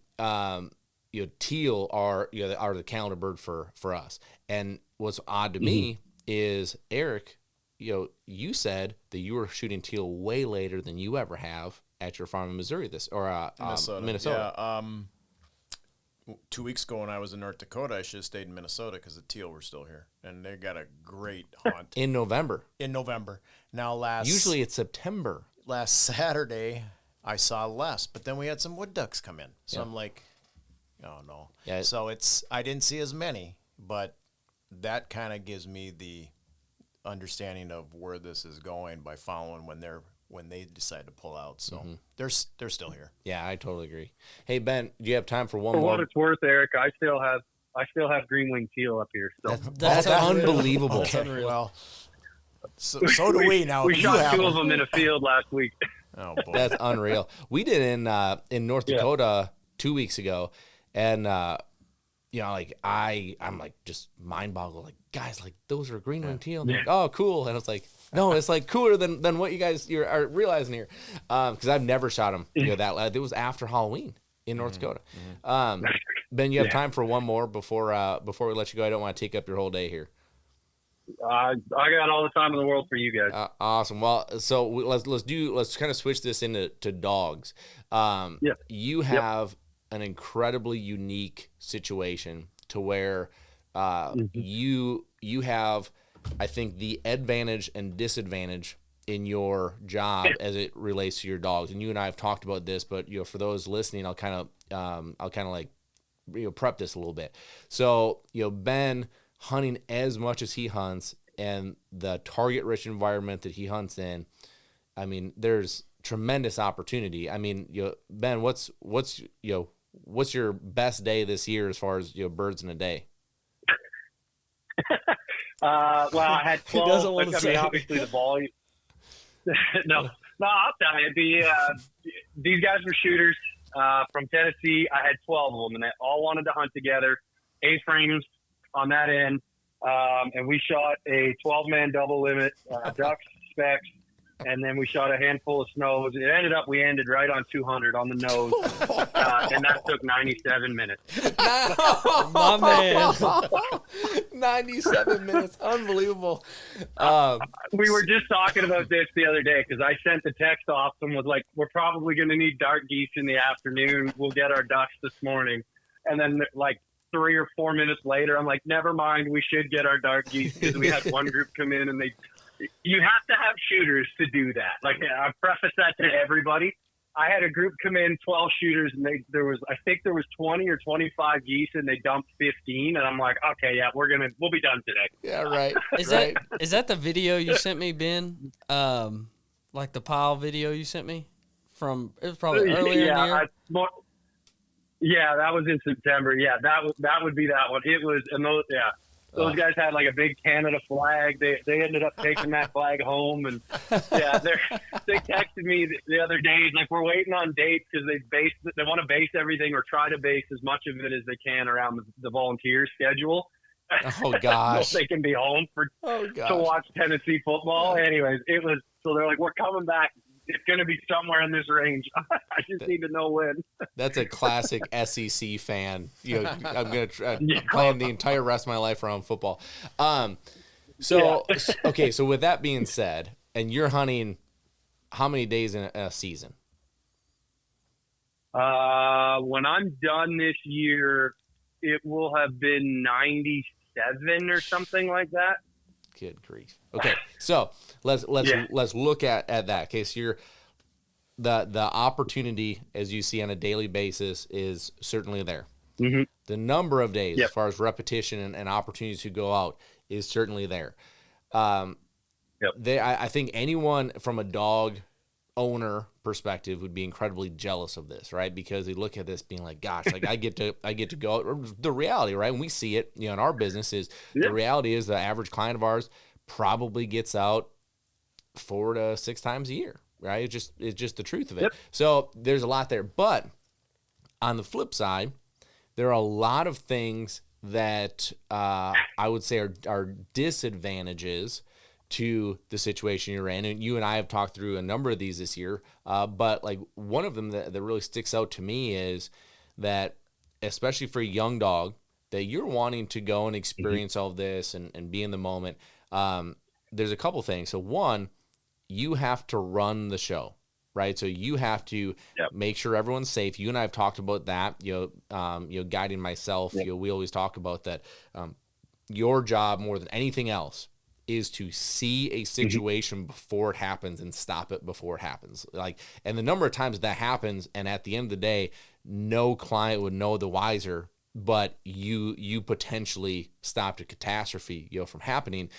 teal are the calendar bird for us. And what's odd to me is Eric. You said that you were shooting teal way later than you ever have at your farm in Missouri, Minnesota. Yeah. 2 weeks ago when I was in North Dakota, I should have stayed in Minnesota because the teal were still here, and they got a great hunt in November. Now, usually it's September. Last Saturday, I saw less, but then we had some wood ducks come in, so I'm like, oh no. Yeah. So I didn't see as many, but that kind of gives me the understanding of where this is going by following when they decide to pull out. So they're still here. Yeah, I totally agree. Hey Ben, do you have time for one more? more? For what it's worth, Eric, I still have green-winged teal up here. So that's unbelievable. Okay, well, so do we now. We shot two of them in a field last week. Oh boy, that's unreal. We did in North Dakota 2 weeks ago, and I'm like just mind boggled. Like, guys, like those are green winged teal. And they're like, oh, cool. And it's like, no, it's like cooler than what you guys are realizing here. Because I've never shot them. It was after Halloween in North Dakota. Ben, you have time for one more before we let you go. I don't want to take up your whole day here. I got all the time in the world for you guys. Awesome. Well, so let's kind of switch this into dogs. You have an incredibly unique situation to where you have, I think, the advantage and disadvantage in your job as it relates to your dogs. And you and I have talked about this, but for those listening, I'll kind of prep this a little bit. So Ben hunting as much as he hunts and the target rich environment that he hunts in, I mean, there's tremendous opportunity. I mean, Ben, what's your best day this year as far as birds in a day? Well, I had 12. He doesn't want to say. Obviously the volume. no, I'll tell you. These guys were shooters from Tennessee. I had 12 of them, and they all wanted to hunt together. A-frames on that end, and we shot a 12-man double limit, ducks, specs, and then we shot a handful of snows. We ended right on 200 on the nose, and that took 97 minutes. My man. 97 minutes. Unbelievable. We were just talking about this the other day because I sent the text off and was like, we're probably going to need dark geese in the afternoon. We'll get our ducks this morning. And then like 3 or 4 minutes later, I'm like, never mind, we should get our dark geese because we had one group come in and you have to have shooters to do that. Like, I preface that to everybody. I had a group come in, 12 shooters, and I think there was 20 or 25 geese, and they dumped 15. And I'm like, okay, yeah, we'll be done today. Yeah, right. Is that the video you sent me, Ben? Like the pile video you sent me it was probably earlier in the year. Yeah, that was in September. Yeah, that would be that one. It was, and those, yeah. Those guys had like a big Canada flag. They ended up taking that flag home, and yeah, they texted me the other day like we're waiting on dates because they want to base everything or try to base as much of it as they can around the volunteer schedule. Oh gosh, so they can be home to watch Tennessee football. Anyways, so they're like, we're coming back. It's going to be somewhere in this range. I just need to know when. That's a classic SEC fan. I'm going to plan the entire rest of my life around football. Okay, so with that being said, and you're hunting how many days in a season? When I'm done this year, it will have been 97 or something like that. Good grief. Okay, so let's look at that. Okay, so you're the opportunity as you see on a daily basis is certainly there. Mm-hmm. The number of days as far as repetition and opportunities to go out is certainly there. I think anyone from a dog owner perspective would be incredibly jealous of this, right? Because they look at this being like, gosh, like I get to go. The reality, right? And we see it, in our business is the reality is the average client of ours probably gets out 4 to 6 times a year, right? It's just the truth of it. So there's a lot there. But on the flip side, there are a lot of things that I would say are disadvantages to the situation you're in. And you and I have talked through a number of these this year. But like one of them that really sticks out to me is that, especially for a young dog, that you're wanting to go and experience all of this and be in the moment. There's a couple things. So one, you have to run the show, right? So you have to make sure everyone's safe. You and I have talked about that, guiding myself, we always talk about that. Your job more than anything else is to see a situation before it happens and stop it before it happens. And the number of times that happens, and at the end of the day, no client would know the wiser, but you potentially stopped a catastrophe, from happening.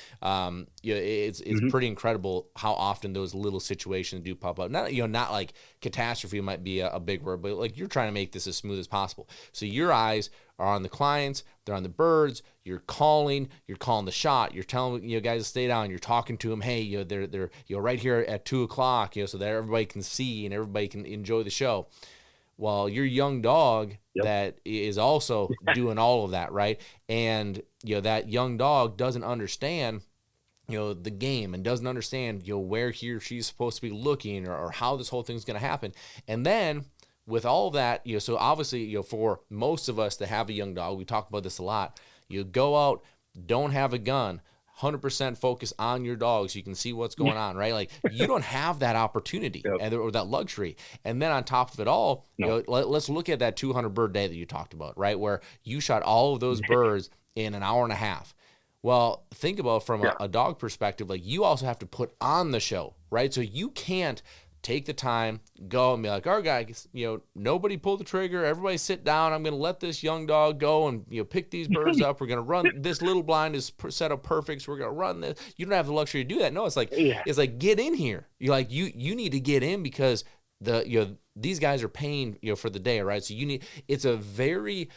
It's pretty incredible how often those little situations do pop up. Not like catastrophe might be a big word, but like you're trying to make this as smooth as possible. So your eyes are on the clients, they're on the birds, you're calling the shot, you're telling guys to stay down, you're talking to them, hey, they're right here at 2:00, so that everybody can see and everybody can enjoy the show. Well, your young dog that is also doing all of that, right? And that young dog doesn't understand the game and doesn't understand where he or she's supposed to be looking or how this whole thing's going to happen. And then with all of that, so obviously, for most of us that have a young dog, we talk about this a lot. You go out, don't have a gun, 100% focus on your dog so you can see what's going on, right? Like you don't have that opportunity or that luxury. And then on top of it all, let's look at that 200 bird day that you talked about, right? Where you shot all of those birds in an hour and a half. Well, think about from a dog perspective, like you also have to put on the show, right? So you can't take the time, go and be like, all right, guys, nobody pull the trigger. Everybody sit down. I'm going to let this young dog go and, pick these birds up. We're going to run. This little blind is set up perfect. So we're going to run this. You don't have the luxury to do that. No, it's like, get in here. You're like, you need to get in because these guys are paying, for the day, right? So it's a very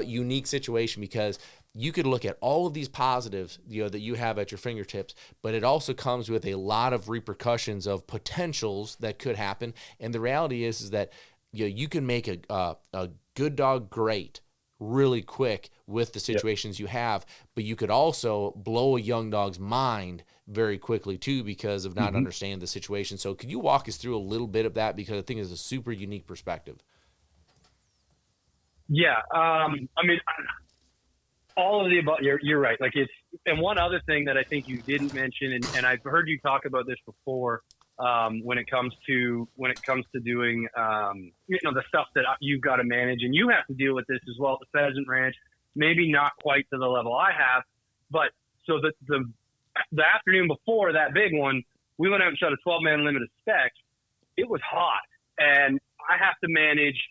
unique situation because you could look at all of these positives, that you have at your fingertips, but it also comes with a lot of repercussions of potentials that could happen. And the reality is that you can make a good dog great really quick with the situations you have, but you could also blow a young dog's mind very quickly too because of not understanding the situation. So could you walk us through a little bit of that, because I think it's a super unique perspective? Yeah. All of the above, you're right. And one other thing that I think you didn't mention, and I've heard you talk about this before, when it comes to doing, the stuff that you've got to manage, and you have to deal with this as well at the pheasant ranch. Maybe not quite to the level I have, but so the afternoon before that big one, we went out and shot a 12-man limit of specs. It was hot, and I have to manage.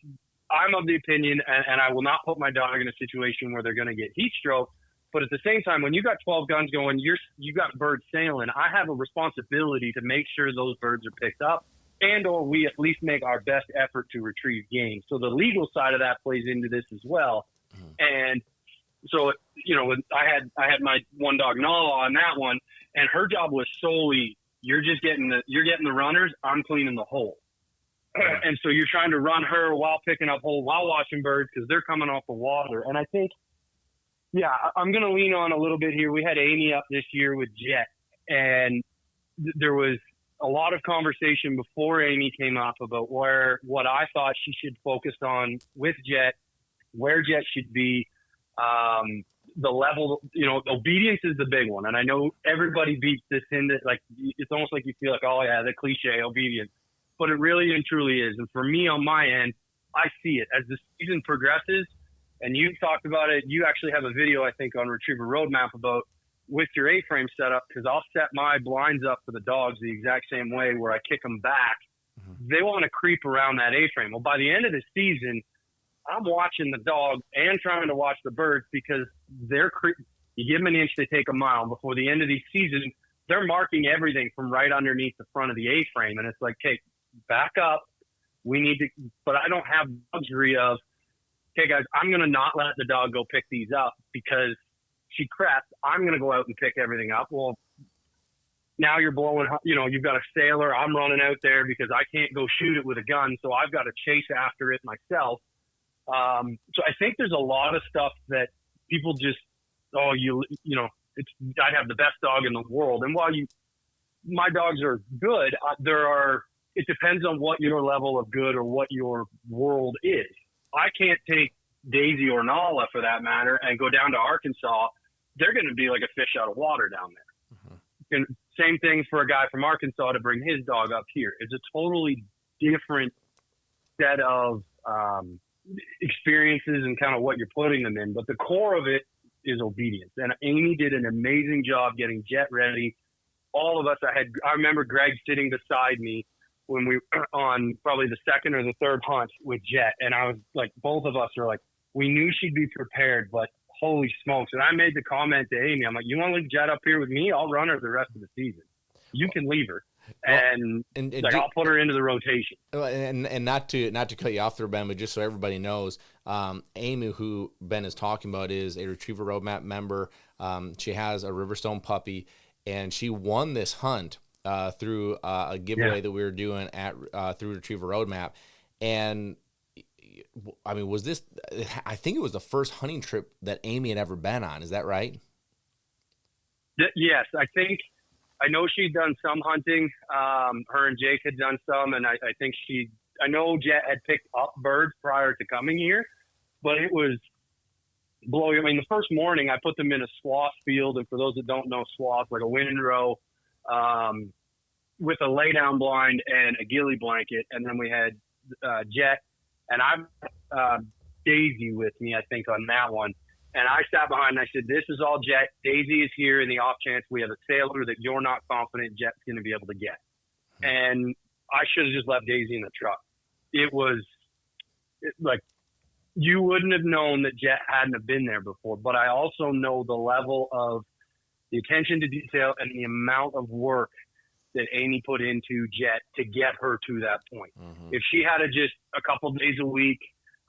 I'm of the opinion, and I will not put my dog in a situation where they're going to get heat stroke. But at the same time, when you got 12 guns going, you got birds sailing. I have a responsibility to make sure those birds are picked up, and/or we at least make our best effort to retrieve game. So the legal side of that plays into this as well. And So, I had my one dog Nala on that one, and her job was solely, you're getting the runners, I'm cleaning the hole. And so you're trying to run her while picking up hole, while watching birds, because they're coming off the water. And I think, I'm going to lean on a little bit here. We had Amy up this year with Jet, and there was a lot of conversation before Amy came up about what I thought she should focus on with Jet, where Jet should be, the level, obedience is the big one. And I know everybody beats this into, like, it's almost like you feel like, oh yeah, the cliche obedience, but it really and truly is. And for me on my end, I see it as the season progresses, and you talked about it. You actually have a video, I think, on Retriever Roadmap about with your A-frame setup, because I'll set my blinds up for the dogs the exact same way where I kick them back. Mm-hmm. They want to creep around that A-frame. Well, by the end of the season, I'm watching the dog and trying to watch the birds, because you give them an inch, they take a mile. Before the end of the season, they're marking everything from right underneath the front of the A-frame. And it's like, okay, back up. We need to, but I don't have the luxury of, okay, guys, I'm going to not let the dog go pick these up because she crept. I'm going to go out and pick everything up. Well, now you're blowing, you've got a sailor. I'm running out there because I can't go shoot it with a gun. So I've got to chase after it myself. So I think there's a lot of stuff that people just, I'd have the best dog in the world. And while my dogs are good, it depends on what your level of good or what your world is. I can't take Daisy or Nala, for that matter, and go down to Arkansas. They're going to be like a fish out of water down there. Mm-hmm. And same thing for a guy from Arkansas to bring his dog up here. It's a totally different set of experiences and kind of what you're putting them in. But the core of it is obedience. And Amy did an amazing job getting Jet ready. All of us, I remember Greg sitting beside me when we were on probably the second or the third hunt with Jet. And I was like, both of us are like, we knew she'd be prepared, but holy smokes. And I made the comment to Amy, I'm like, you want to leave Jet up here with me? I'll run her the rest of the season. You can leave her. And I'll put her into the rotation. And not to cut you off there, Ben, but just so everybody knows, Amy, who Ben is talking about, is a Retriever Roadmap member. She has a Riverstone puppy, and she won this hunt through a giveaway that we were doing at through Retriever Roadmap. And I mean, I think it was the first hunting trip that Amy had ever been on. Is that right? Yes, I know she'd done some hunting. Her and Jake had done some, and I think I know Jet had picked up birds prior to coming here, but it was blowing. I mean, the first morning I put them in a swath field, and for those that don't know swath, like a windrow, with a lay-down blind and a ghillie blanket, and then we had Jet, and I've Daisy with me, I think, on that one. And I sat behind and I said, this is all Jet. Daisy is here in the off chance we have a sailor that you're not confident Jet's going to be able to get. And I should have just left Daisy in the truck. It was like, you wouldn't have known that Jet hadn't have been there before. But I also know the level of the attention to detail and the amount of work that Amy put into Jet to get her to that point. Mm-hmm. If she had to just a couple days a week,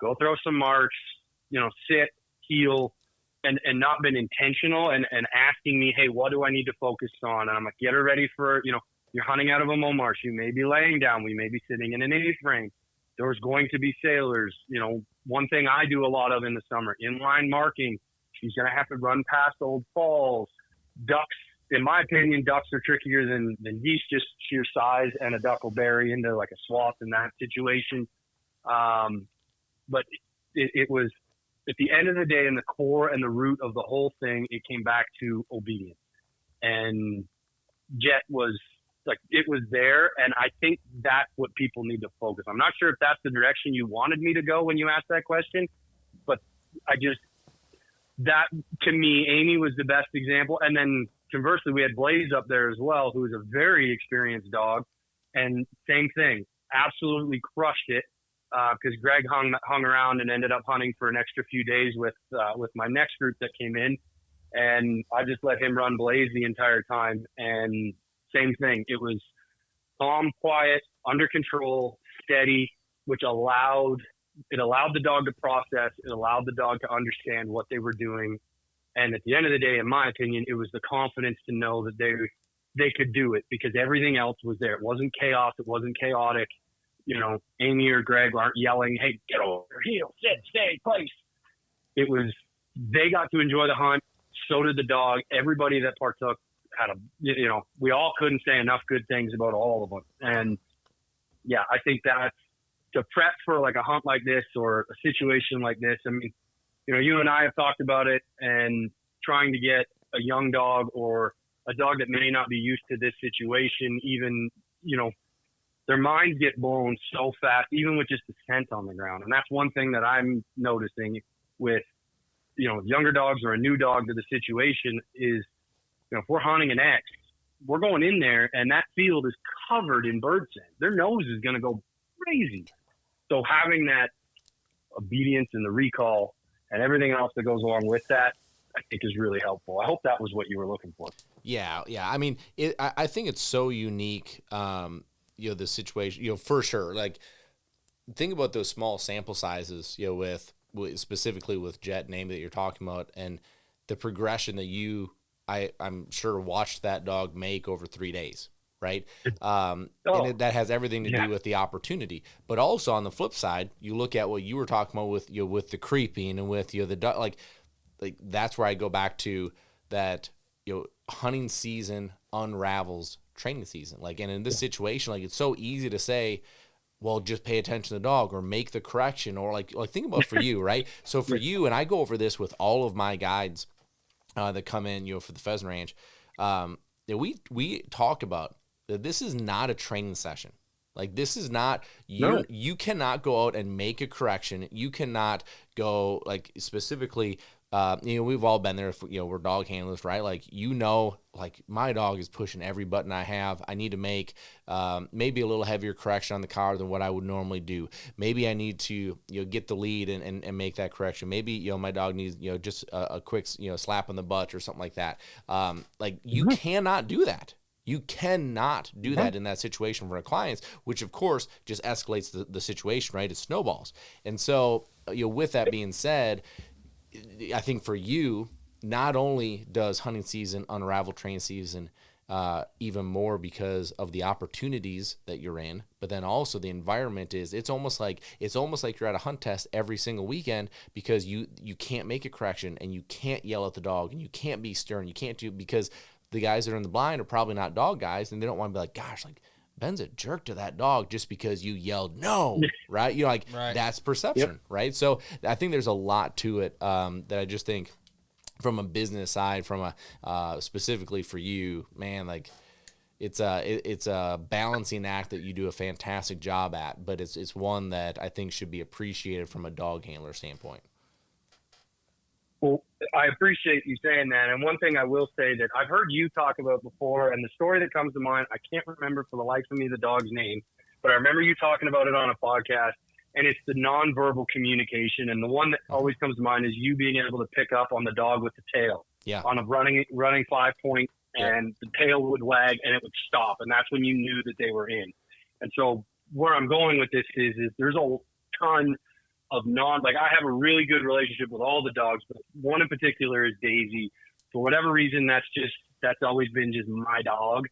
go throw some marks, sit, heel, and not been intentional and asking me, hey, what do I need to focus on? And I'm like, get her ready for, you're hunting out of a Momar. You may be laying down. We may be sitting in an A-frame. There's going to be sailors. One thing I do a lot of in the summer, inline marking. She's going to have to run past old falls. Ducks, in my opinion, ducks are trickier than geese, just sheer size, and a duck will bury into like a swath in that situation. But it was, at the end of the day, in the core and the root of the whole thing, it came back to obedience. And Jet was like, it was there. And I think that's what people need to focus on. I'm not sure if that's the direction you wanted me to go when you asked that question, but that to me, Amy was the best example. And then conversely, we had Blaze up there as well, who was a very experienced dog. And same thing, absolutely crushed it. Because Greg hung around and ended up hunting for an extra few days with my next group that came in, and I just let him run Blaze the entire time. And same thing, it was calm, quiet, under control, steady, which allowed it allowed the dog to process. It allowed the dog to understand what they were doing. And at the end of the day, in my opinion, it was the confidence to know that they could do it because everything else was there. It wasn't chaos. It wasn't chaotic. You know, Amy or Greg aren't yelling, hey, get over, heel, sit, stay, place. It was, they got to enjoy the hunt. So did the dog. Everybody that partook had we all couldn't say enough good things about all of them. And yeah, I think that to prep for like a hunt like this or a situation like this, I mean, you know, you and I have talked about it, and trying to get a young dog or a dog that may not be used to this situation, even, you know, their minds get blown so fast, even with just the scent on the ground. And that's one thing that I'm noticing with, you know, younger dogs or a new dog to the situation is, you know, if we're hunting an X, we're going in there and that field is covered in bird scent. Their nose is going to go crazy. So having that obedience and the recall and everything else that goes along with that, I think is really helpful. I hope that was what you were looking for. Yeah. I mean, I think it's so unique, you know, the situation, you know, for sure. Like, think about those small sample sizes, you know, with specifically with Jet name that you're talking about, and the progression that I'm sure watched that dog make over 3 days. Right. And that has everything to do with the opportunity, but also on the flip side, you look at what you were talking about with, you know, with the creeping and with, you know, the dog, like that's where I go back to that, you know, hunting season unravels training season. Like, and in this situation, like, it's so easy to say, well, just pay attention to the dog or make the correction, or like think about for you, right? So for you, and I go over this with all of my guides that come in, you know, for the pheasant range, we talk about that this is not a training session. Like, this is not, you cannot go out and make a correction. You cannot go, like, specifically, you know, we've all been there, you know, we're dog handlers, right? Like, you know, like, my dog is pushing every button I have. I need to make maybe a little heavier correction on the collar than what I would normally do. Maybe I need to, you know, get the lead and make that correction. Maybe, you know, my dog needs, you know, just a quick, you know, slap on the butt or something like that. Like, you cannot do that. You cannot do that in that situation for our clients, which of course just escalates the situation, right? It snowballs. And so, you know, with that being said, I think for you, not only does hunting season unravel training season even more because of the opportunities that you're in, but then also the environment is, it's almost like you're at a hunt test every single weekend, because you can't make a correction and you can't yell at the dog and you can't be stern. You can't do, because the guys that are in the blind are probably not dog guys, and they don't want to be like, gosh, like, Ben's a jerk to that dog just because you yelled no, right? You know, like, that's perception, right? So I think there's a lot to it that I just think from a business side, from a specifically for you, man, like, it's a balancing act that you do a fantastic job at, but it's one that I think should be appreciated from a dog handler standpoint. Well, I appreciate you saying that. And one thing I will say that I've heard you talk about before, and the story that comes to mind, I can't remember for the life of me the dog's name, but I remember you talking about it on a podcast, and it's the nonverbal communication. And the one that always comes to mind is you being able to pick up on the dog with the tail. Yeah. On a running 5-point, and the tail would wag and it would stop. And that's when you knew that they were in. And so where I'm going with this is there's a ton of I have a really good relationship with all the dogs, but one in particular is Daisy. For whatever reason, that's always been just my dog.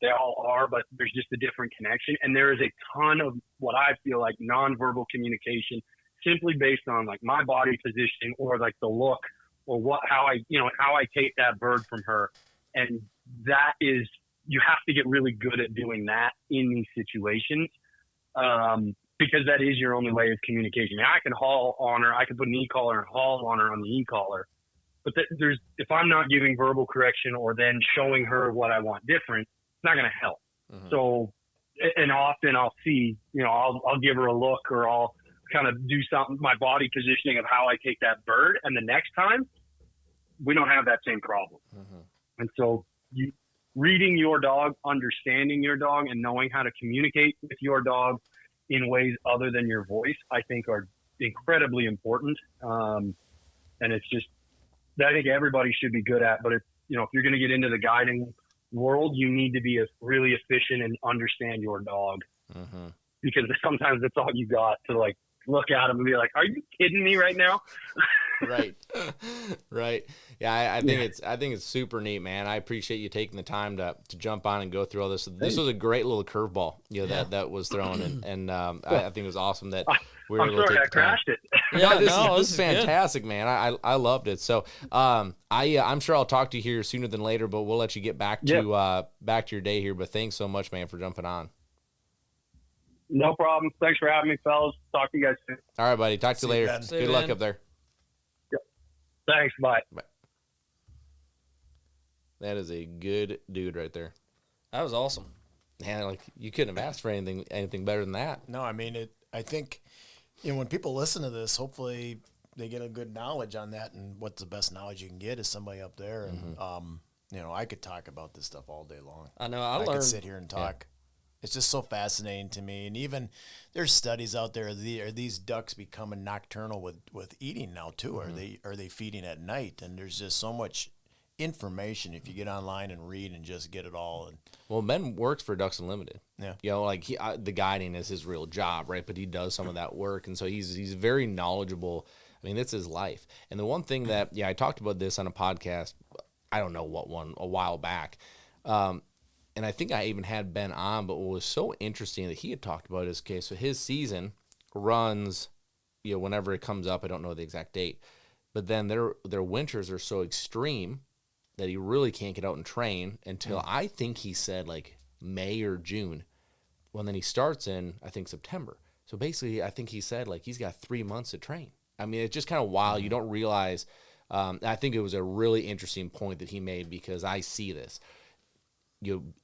They all are, but there's just a different connection. And there is a ton of what I feel like nonverbal communication, simply based on like my body positioning or like the look or how I take that bird from her. And that is, you have to get really good at doing that in these situations. Because that is your only way of communication. Now, I can haul on her. I can put an e-collar and haul on her on the e-collar. But if I'm not giving verbal correction or then showing her what I want different, it's not going to help. Mm-hmm. So, and often I'll see, you know, I'll give her a look, or I'll kind of do something, my body positioning of how I take that bird. And the next time, we don't have that same problem. Mm-hmm. And so reading your dog, understanding your dog, and knowing how to communicate with your dog in ways other than your voice, I think are incredibly important. And it's just, I think everybody should be good at, but if you're going to get into the guiding world, you need to be really efficient and understand your dog, because sometimes that's all you got to like look at them and be like, "Are you kidding me right now?" Right. Right. Yeah, I think it's super neat, man. I appreciate you taking the time to jump on and go through all this. This was a great little curveball, that was thrown, and I think it was awesome that we were I'm able to sorry take I the time. crashed it. Yeah, This is good. fantastic, man. I loved it. So I'm sure I'll talk to you here sooner than later, but we'll let you get back to your day here. But thanks so much, man, for jumping on. No problem. Thanks for having me, fellas. Talk to you guys soon. All right, buddy. Talk to you later. Ben. See you, Good luck man. up there. Thanks. Bye. That is a good dude right there. That was awesome. Man, like you couldn't have asked for anything better than that. No, I mean, I think, when people listen to this, hopefully they get a good knowledge on that, and what's the best knowledge you can get is somebody up there. And, I could talk about this stuff all day long. I know. I learned. could sit here and talk. It's just so fascinating to me. And even there's studies out there. Are these ducks becoming nocturnal with eating now too? Are they feeding at night? And there's just so much information if you get online and read and just get it all. And Well, Ben works for Ducks Unlimited. Yeah. Like the guiding is his real job, right? But he does some of that work, and so he's very knowledgeable. I mean, that's his life. And the one thing that I talked about this on a podcast. I don't know what one a while back. And I think I even had Ben on, but what was so interesting that he had talked about is, okay, so his season runs, whenever it comes up. I don't know the exact date, but then their winters are so extreme that he really can't get out and train until I think he said like May or June, when then he starts in, I think, September. So basically, I think he said like he's got 3 months to train. I mean, it's just kind of wild. You don't realize. I think it was a really interesting point that he made, because I see this.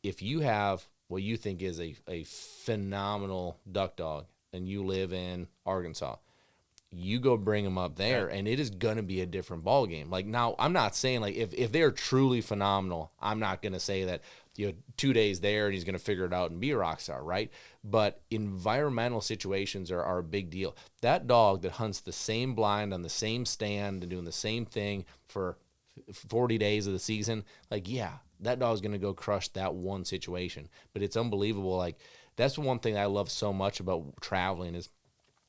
If you have what you think is a phenomenal duck dog and you live in Arkansas, you go bring them up there, and it is going to be a different ball game. Like, now, I'm not saying like if they're truly phenomenal, I'm not going to say that 2 days there and he's going to figure it out and be a rock star, right? But environmental situations are a big deal. That dog that hunts the same blind on the same stand and doing the same thing for 40 days of the season, like, that dog's going to go crush that one situation. But it's unbelievable. Like, that's the one thing I love so much about traveling is,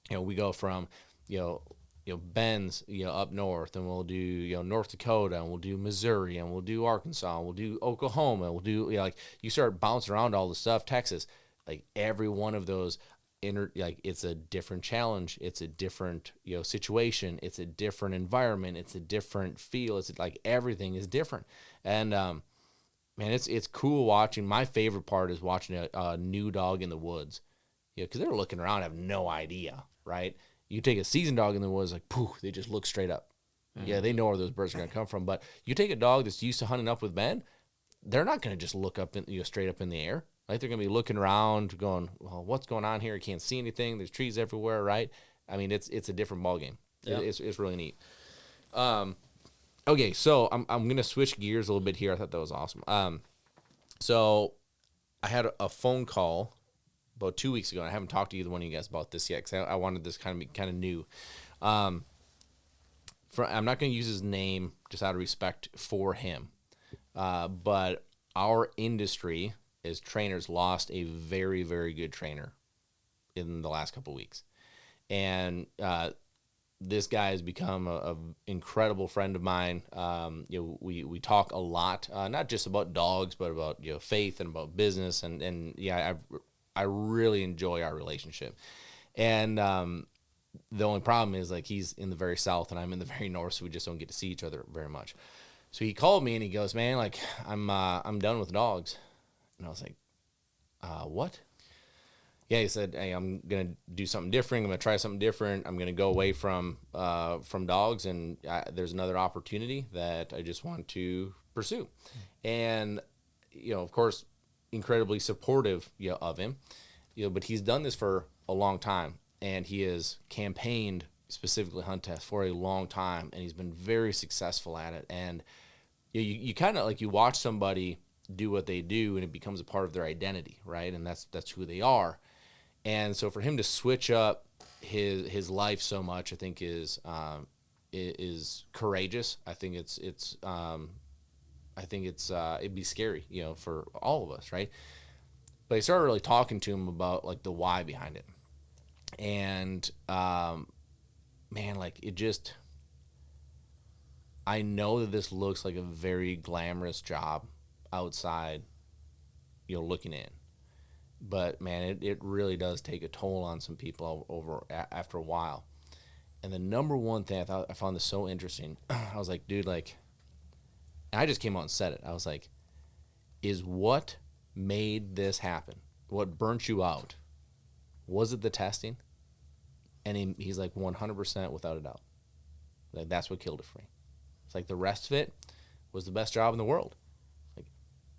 we go from, Ben's, up north, and we'll do, North Dakota, and we'll do Missouri, and we'll do Arkansas, and we'll do Oklahoma, and we'll do, like, you start bouncing around all the stuff, Texas, like, every one of those, it's a different challenge. It's a different, situation. It's a different environment. It's a different feel. It's like everything is different. And, man, it's cool watching. My favorite part is watching a new dog in the woods, because they're looking around, have no idea, right? You take a seasoned dog in the woods, like, poof, they just look straight up. Mm-hmm. Yeah, they know where those birds are going to come from. But you take a dog that's used to hunting up with Ben, they're not going to just look up, straight up in the air. Like, they're going to be looking around, going, well, what's going on here? I can't see anything. There's trees everywhere, right? I mean, it's a different ball game. Yeah. It's really neat. Okay, so I'm going to switch gears a little bit here. I thought that was awesome. So I had a phone call about 2 weeks ago, and I haven't talked to either one of you guys about this yet, because I wanted this kind of new. I'm not going to use his name just out of respect for him, but our industry as trainers lost a very, very good trainer in the last couple of weeks. And this guy has become a incredible friend of mine. We talk a lot, not just about dogs, but about faith and about business, and I really enjoy our relationship. And the only problem is, like, he's in the very south and I'm in the very north, so we just don't get to see each other very much. So he called me and he goes, "Man, like, I'm done with dogs." And I was like, "What?" Yeah, he said, "Hey, I'm gonna do something different. I'm gonna try something different. I'm gonna go away from dogs, and there's another opportunity that I just want to pursue." And of course, incredibly supportive of him, but he's done this for a long time, and he has campaigned specifically hunt test for a long time, and he's been very successful at it. And you kind of, like, you watch somebody do what they do, and it becomes a part of their identity, right? And that's who they are. And so for him to switch up his life so much, I think is courageous. I think it'd be scary, for all of us, right? But I started really talking to him about, like, the why behind it. And man, like it just, I know that this looks like a very glamorous job outside, looking in. But man, it really does take a toll on some people after a while. And the number one thing I found this so interesting, I was like, dude, like, and I just came out and said it. I was like, is what made this happen? What burnt you out? Was it the testing? And he's like 100% without a doubt. Like that's what killed it for me. It's like the rest of it was the best job in the world. Like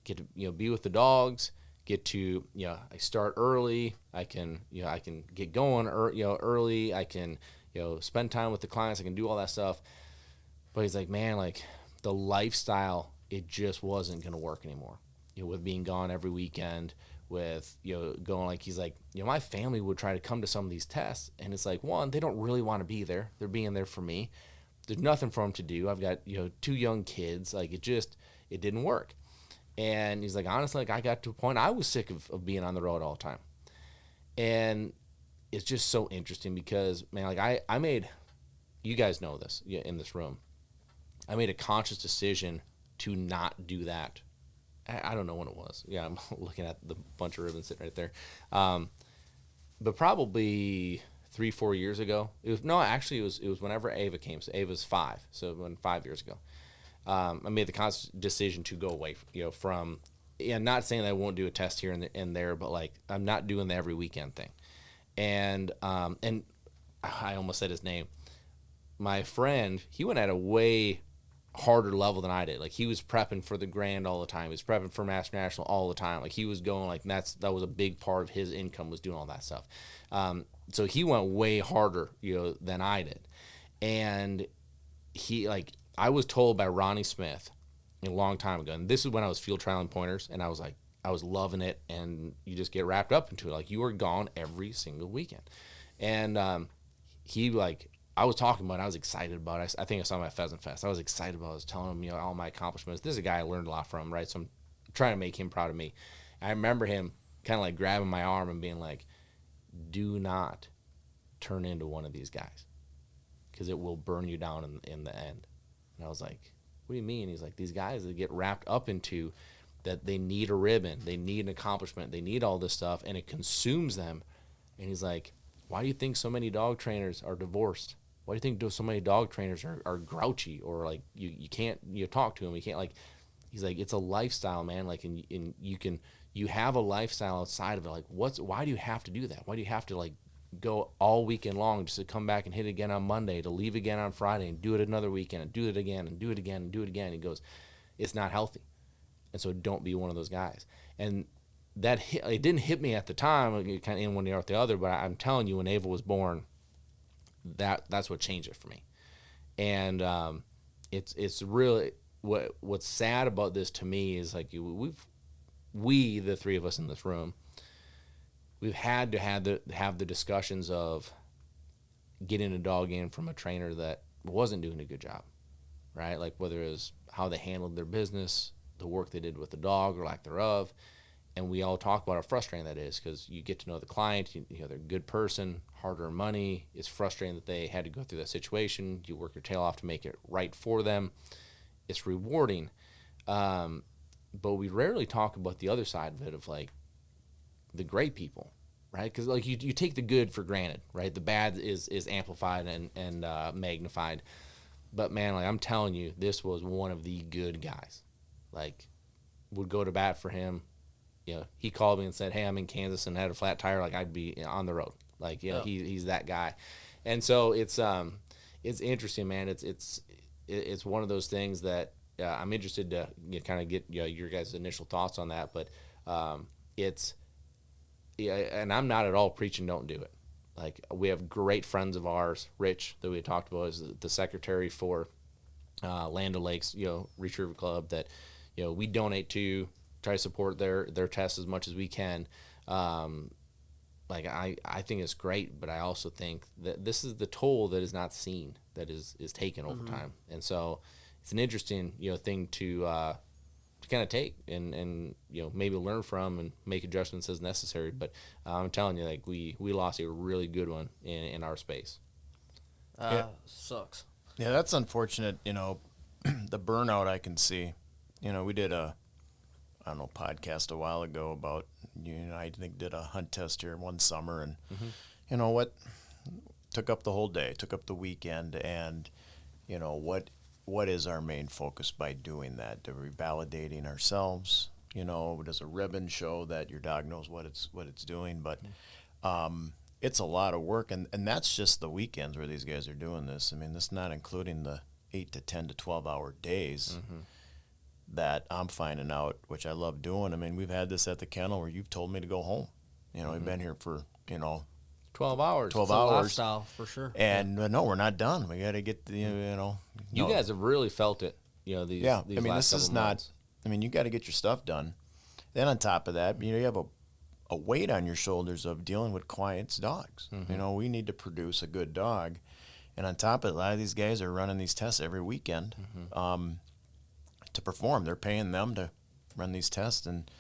get to be with the dogs, get to I start early. I can get going early. I can spend time with the clients. I can do all that stuff. But he's like, man, like the lifestyle, it just wasn't gonna work anymore. With being gone every weekend, with going, like he's like, my family would try to come to some of these tests, and it's like, one, they don't really want to be there. They're being there for me. There's nothing for them to do. I've got 2 young kids. Like it didn't work. And he's like, honestly, like I got to a point I was sick of being on the road all the time. And it's just so interesting because, man, like I made, you guys know this in this room, I made a conscious decision to not do that. I don't know when it was. Yeah, I'm looking at the bunch of ribbons sitting right there. But probably 3-4 years ago. It was whenever Ava came. So Ava's 5. So 5 years ago. I made the conscious decision to go away, from, not saying that I won't do a test here and there, but like I'm not doing the every weekend thing. And I almost said his name. My friend, he went at a way harder level than I did. Like he was prepping for the Grand all the time. He was prepping for Master National all the time. Like he was going like that was a big part of his income, was doing all that stuff. So he went way harder, than I did. And he, like, I was told by Ronnie Smith a long time ago, and this is when I was field trialing pointers, and I was like, I was loving it, and you just get wrapped up into it. Like you were gone every single weekend. And he, like, I was talking about it. I was excited about it. I think I saw him at Pheasant Fest. I was excited about it. I was telling him, all my accomplishments. This is a guy I learned a lot from, right? So I'm trying to make him proud of me. I remember him kind of like grabbing my arm and being like, do not turn into one of these guys because it will burn you down in the end. And I was like, what do you mean? He's like, these guys that get wrapped up into that they need a ribbon, they need an accomplishment, they need all this stuff, and it consumes them. And he's like, why do you think so many dog trainers are divorced? Why do you think so many dog trainers are grouchy, or like you can't talk to them, you can't, like, he's like, it's a lifestyle, man. Like, and you have a lifestyle outside of it. Like, why do you have to do that? Why do you have to like go all weekend long just to come back and hit it again on Monday, to leave again on Friday and do it another weekend and do it again and do it again and do it again? He goes, it's not healthy. And so don't be one of those guys. And that it didn't hit me at the time, kind of in one ear out the other, but I'm telling you, when Ava was born, that's what changed it for me. And it's really what's sad about this to me is like we the three of us in this room, we've had to have the discussions of getting a dog in from a trainer that wasn't doing a good job, right? Like whether it was how they handled their business, the work they did with the dog or lack thereof. And we all talk about how frustrating that is, because you get to know the client, they're a good person, hard-earned money. It's frustrating that they had to go through that situation. You work your tail off to make it right for them. It's rewarding. But we rarely talk about the other side of it, of like the great people, right? Because like you take the good for granted, right? The bad is amplified and magnified. But man, like I'm telling you, this was one of the good guys. Like, would go to bat for him. He called me and said, hey, I'm in Kansas and had a flat tire. Like, I'd be on the road. Like, he's that guy. And so it's interesting, man. It's one of those things that I'm interested to kind of get your guys' initial thoughts on that. But and I'm not at all preaching don't do it. Like, we have great friends of ours, Rich, that we talked about, is the secretary for Land O'Lakes, Retriever Club, that we donate to, try to support their tests as much as we can. Like I think it's great, but I also think that this is the toll that is not seen, that is taken over time. And so it's an interesting thing to to kind of take and maybe learn from and make adjustments as necessary. But I'm telling you, like we lost a really good one in our space. Sucks. Yeah, that's unfortunate. The burnout I can see. We did a podcast a while ago about I think did a hunt test here one summer, and you know what, took up the whole day, took up the weekend, and what is our main focus by doing that? Are we validating ourselves? Does a ribbon show that your dog knows what it's doing? But it's a lot of work, and that's just the weekends where these guys are doing this. I mean, this is not including the 8 to 10 to 12-hour days that I'm finding out, which I love doing. I mean, we've had this at the kennel where you've told me to go home. We've been here for 12 hours. 12 It's a hours. lifestyle for sure. And no, we're not done. We got to get You no. guys have really felt it. These Yeah, these I mean, last this is couple not. months. I mean, you got to get your stuff done. Then on top of that, you have a weight on your shoulders of dealing with clients' dogs. We need to produce a good dog, and on top of it, a lot of these guys are running these tests every weekend to perform. They're paying them to run these tests, and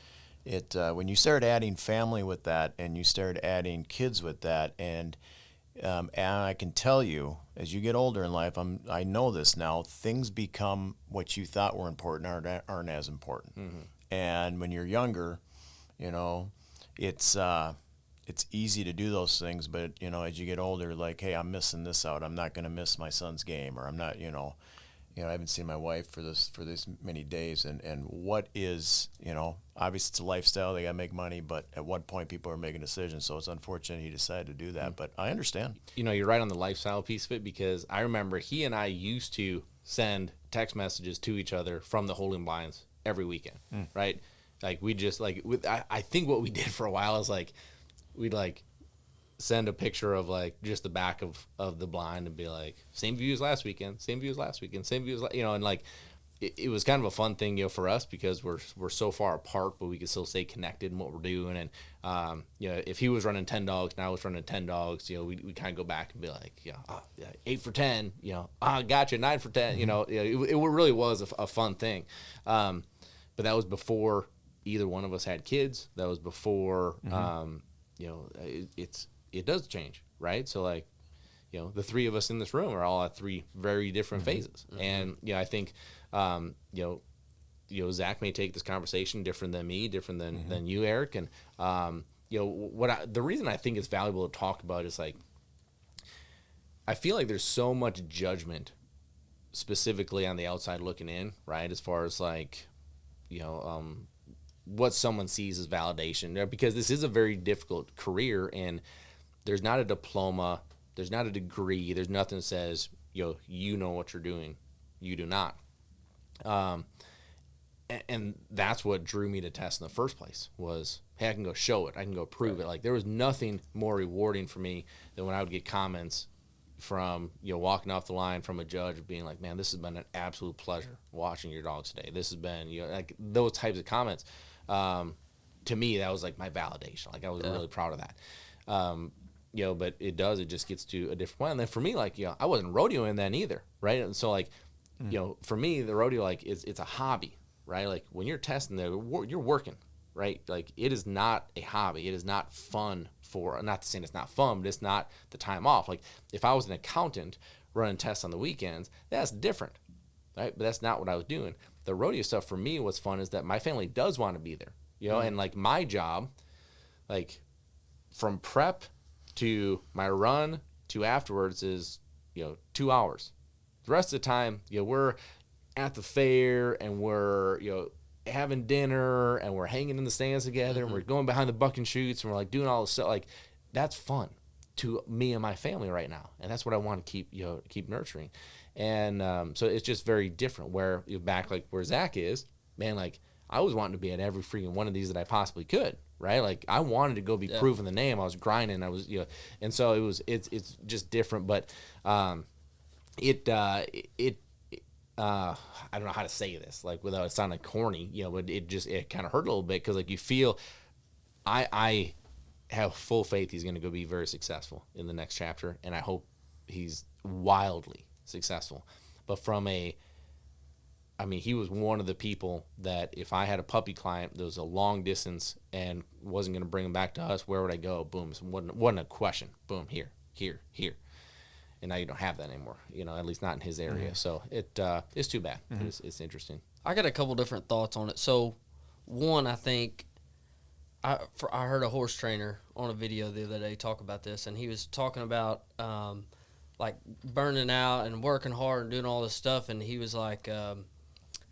when you start adding family with that, and you start adding kids with that, and I can tell you, as you get older in life, I know this now, things become what you thought were important aren't as important. And when you're younger, it's easy to do those things, but as you get older, like, hey, I'm missing this out. I'm not going to miss my son's game, or I'm not, I haven't seen my wife for this many days, and what is, obviously it's a lifestyle, they got to make money, but at what point people are making decisions, so it's unfortunate he decided to do that, but I understand. You're right on the lifestyle piece of it, because I remember he and I used to send text messages to each other from the holding blinds every weekend, right? Like we just I think what we did for a while is like we'd like send a picture of like just the back of the blind and be like, same view as last weekend, same view as last weekend, same view as and like it was kind of a fun thing, for us, because we're so far apart, but we can still stay connected in what we're doing. And if he was running 10 dogs and I was running 10 dogs, we kind of go back and be like, 8 for 10, gotcha, 9 for 10, it really was a fun thing. But that was before either one of us had kids. That was before, it does change, right? So like, the three of us in this room are all at three very different phases. And, I think, Zach may take this conversation different than me, different than you, Eric. And, the reason I think it's valuable to talk about is like, I feel like there's so much judgment specifically on the outside looking in, right? As far as like, what someone sees as validation, because this is a very difficult career, and there's not a diploma, there's not a degree, there's nothing that says, you know what you're doing. You do not. And that's what drew me to test in the first place was, hey, I can go show it. I can go prove it. Like there was nothing more rewarding for me than when I would get comments from, walking off the line from a judge being like, man, this has been an absolute pleasure watching your dogs today. This has been, like those types of comments. To me, that was like my validation. Like I was really proud of that. But it just gets to a different point. And then for me, like, I wasn't rodeoing then either. Right. And so like, for me, the rodeo, like it's a hobby, right? Like when you're testing there, you're working, right? Like it is not a hobby. It is not fun not to say it's not fun, but it's not the time off. Like if I was an accountant running tests on the weekends, that's different, right? But that's not what I was doing. The rodeo stuff for me, what's fun is that my family does want to be there, and like my job, like from prep to my run to afterwards is, 2 hours. The rest of the time, we're at the fair and we're, having dinner and we're hanging in the stands together and we're going behind the buck and shoots and we're like doing all this stuff. Like that's fun to me and my family right now. And that's what I want to keep nurturing. And so it's just very different where you're back like where Zach is, man, like I was wanting to be at every freaking one of these that I possibly could. Right. Like I wanted to go be proving the name. I was grinding. I was, and so it's just different, but I don't know how to say this, like without it sounding corny, but it kind of hurt a little bit. Cause like you feel, I have full faith he's going to go be very successful in the next chapter. And I hope he's wildly successful, but from a I mean, he was one of the people that if I had a puppy client that was a long distance and wasn't going to bring him back to us, where would I go? Boom. So wasn't a question. Boom. Here. And now you don't have that anymore, at least not in his area. So it's too bad. It's interesting. I got a couple different thoughts on it. So, one, I think I heard a horse trainer on a video the other day talk about this, and he was talking about like burning out and working hard and doing all this stuff, and he was like,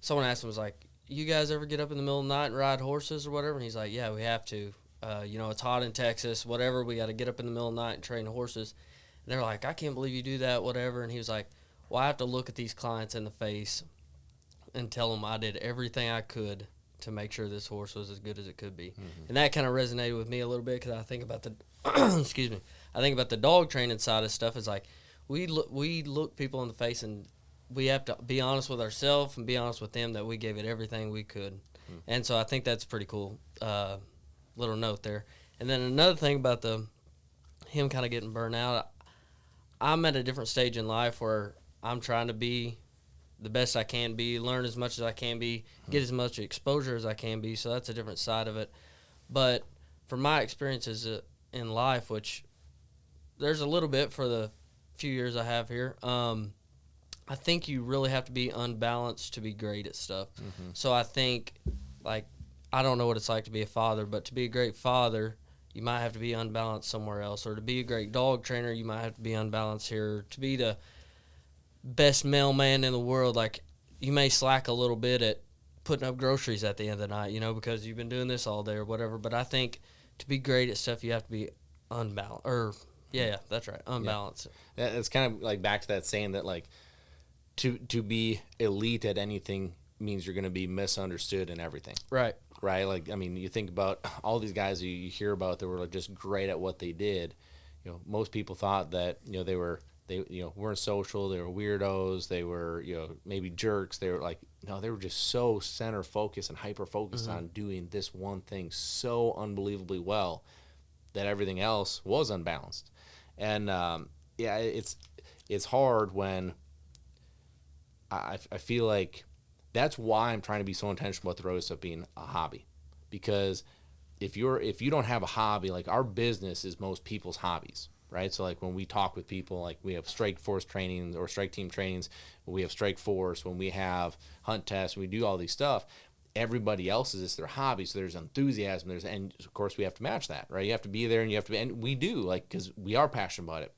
someone asked him, was like, you guys ever get up in the middle of the night and ride horses or whatever? And he's like, yeah, we have to. It's hot in Texas, whatever. We got to get up in the middle of the night and train the horses. And they're like, I can't believe you do that, whatever. And he was like, well, I have to look at these clients in the face and tell them I did everything I could to make sure this horse was as good as it could be. Mm-hmm. And that kind of resonated with me a little bit because I think about the excuse me, I think about the dog training side of stuff. Is like we look people in the face and we have to be honest with ourselves and be honest with them that we gave it everything we could. Mm-hmm. And so I think that's pretty cool little note there. And then another thing about him kind of getting burned out, I'm at a different stage in life where I'm trying to be the best I can be, learn as much as I can be, get as much exposure as I can be. So that's a different side of it. But from my experiences in life, which there's a little bit for the few years I have here, I think you really have to be unbalanced to be great at stuff. Mm-hmm. So I think, like, I don't know what it's like to be a father, but to be a great father, you might have to be unbalanced somewhere else. Or to be a great dog trainer, you might have to be unbalanced here. To be the best mailman in the world, like, you may slack a little bit at putting up groceries at the end of the night, because you've been doing this all day or whatever. But I think to be great at stuff, you have to be unbalanced. Yeah, that's right, unbalanced. Yeah. It's kind of like back to that saying that, like, to be elite at anything means you're going to be misunderstood in everything. Right. Like, I mean, you think about all these guys you hear about that were like just great at what they did. Most people thought that they weren't social, they were weirdos, they were maybe jerks. They were like, no, they were just so center focused and hyper focused on doing this one thing so unbelievably well that everything else was unbalanced. And it's hard when I feel like that's why I'm trying to be so intentional about the road stuff being a hobby, because if you don't have a hobby, like, our business is most people's hobbies, right? So, like, when we talk with people, like, we have strike force training or strike team trainings, we have strike force, when we have hunt tests, we do all these stuff. Everybody else's is their hobby, so there's enthusiasm, and of course we have to match that, right? You have to be there, and we do, like, because we are passionate about it.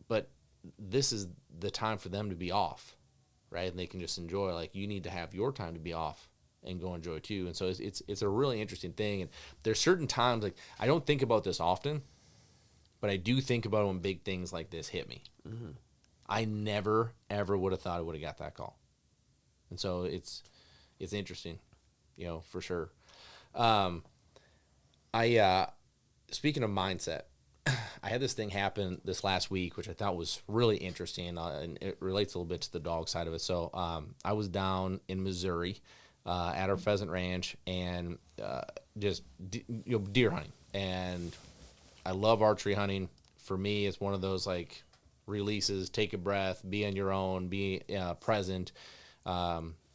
But this is the time for them to be off, right? And they can just enjoy. Like, you need to have your time to be off and go enjoy too. And so it's a really interesting thing. And there's certain times, like, I don't think about this often, but I do think about it when big things like this hit me. Mm-hmm. I never ever would have thought I would have got that call. And so it's interesting, for sure. Speaking of mindset, I had this thing happen this last week, which I thought was really interesting, and it relates a little bit to the dog side of it. So I was down in Missouri at our pheasant ranch and just deer hunting. And I love archery hunting. For me, it's one of those, like, releases, take a breath, be on your own, be present,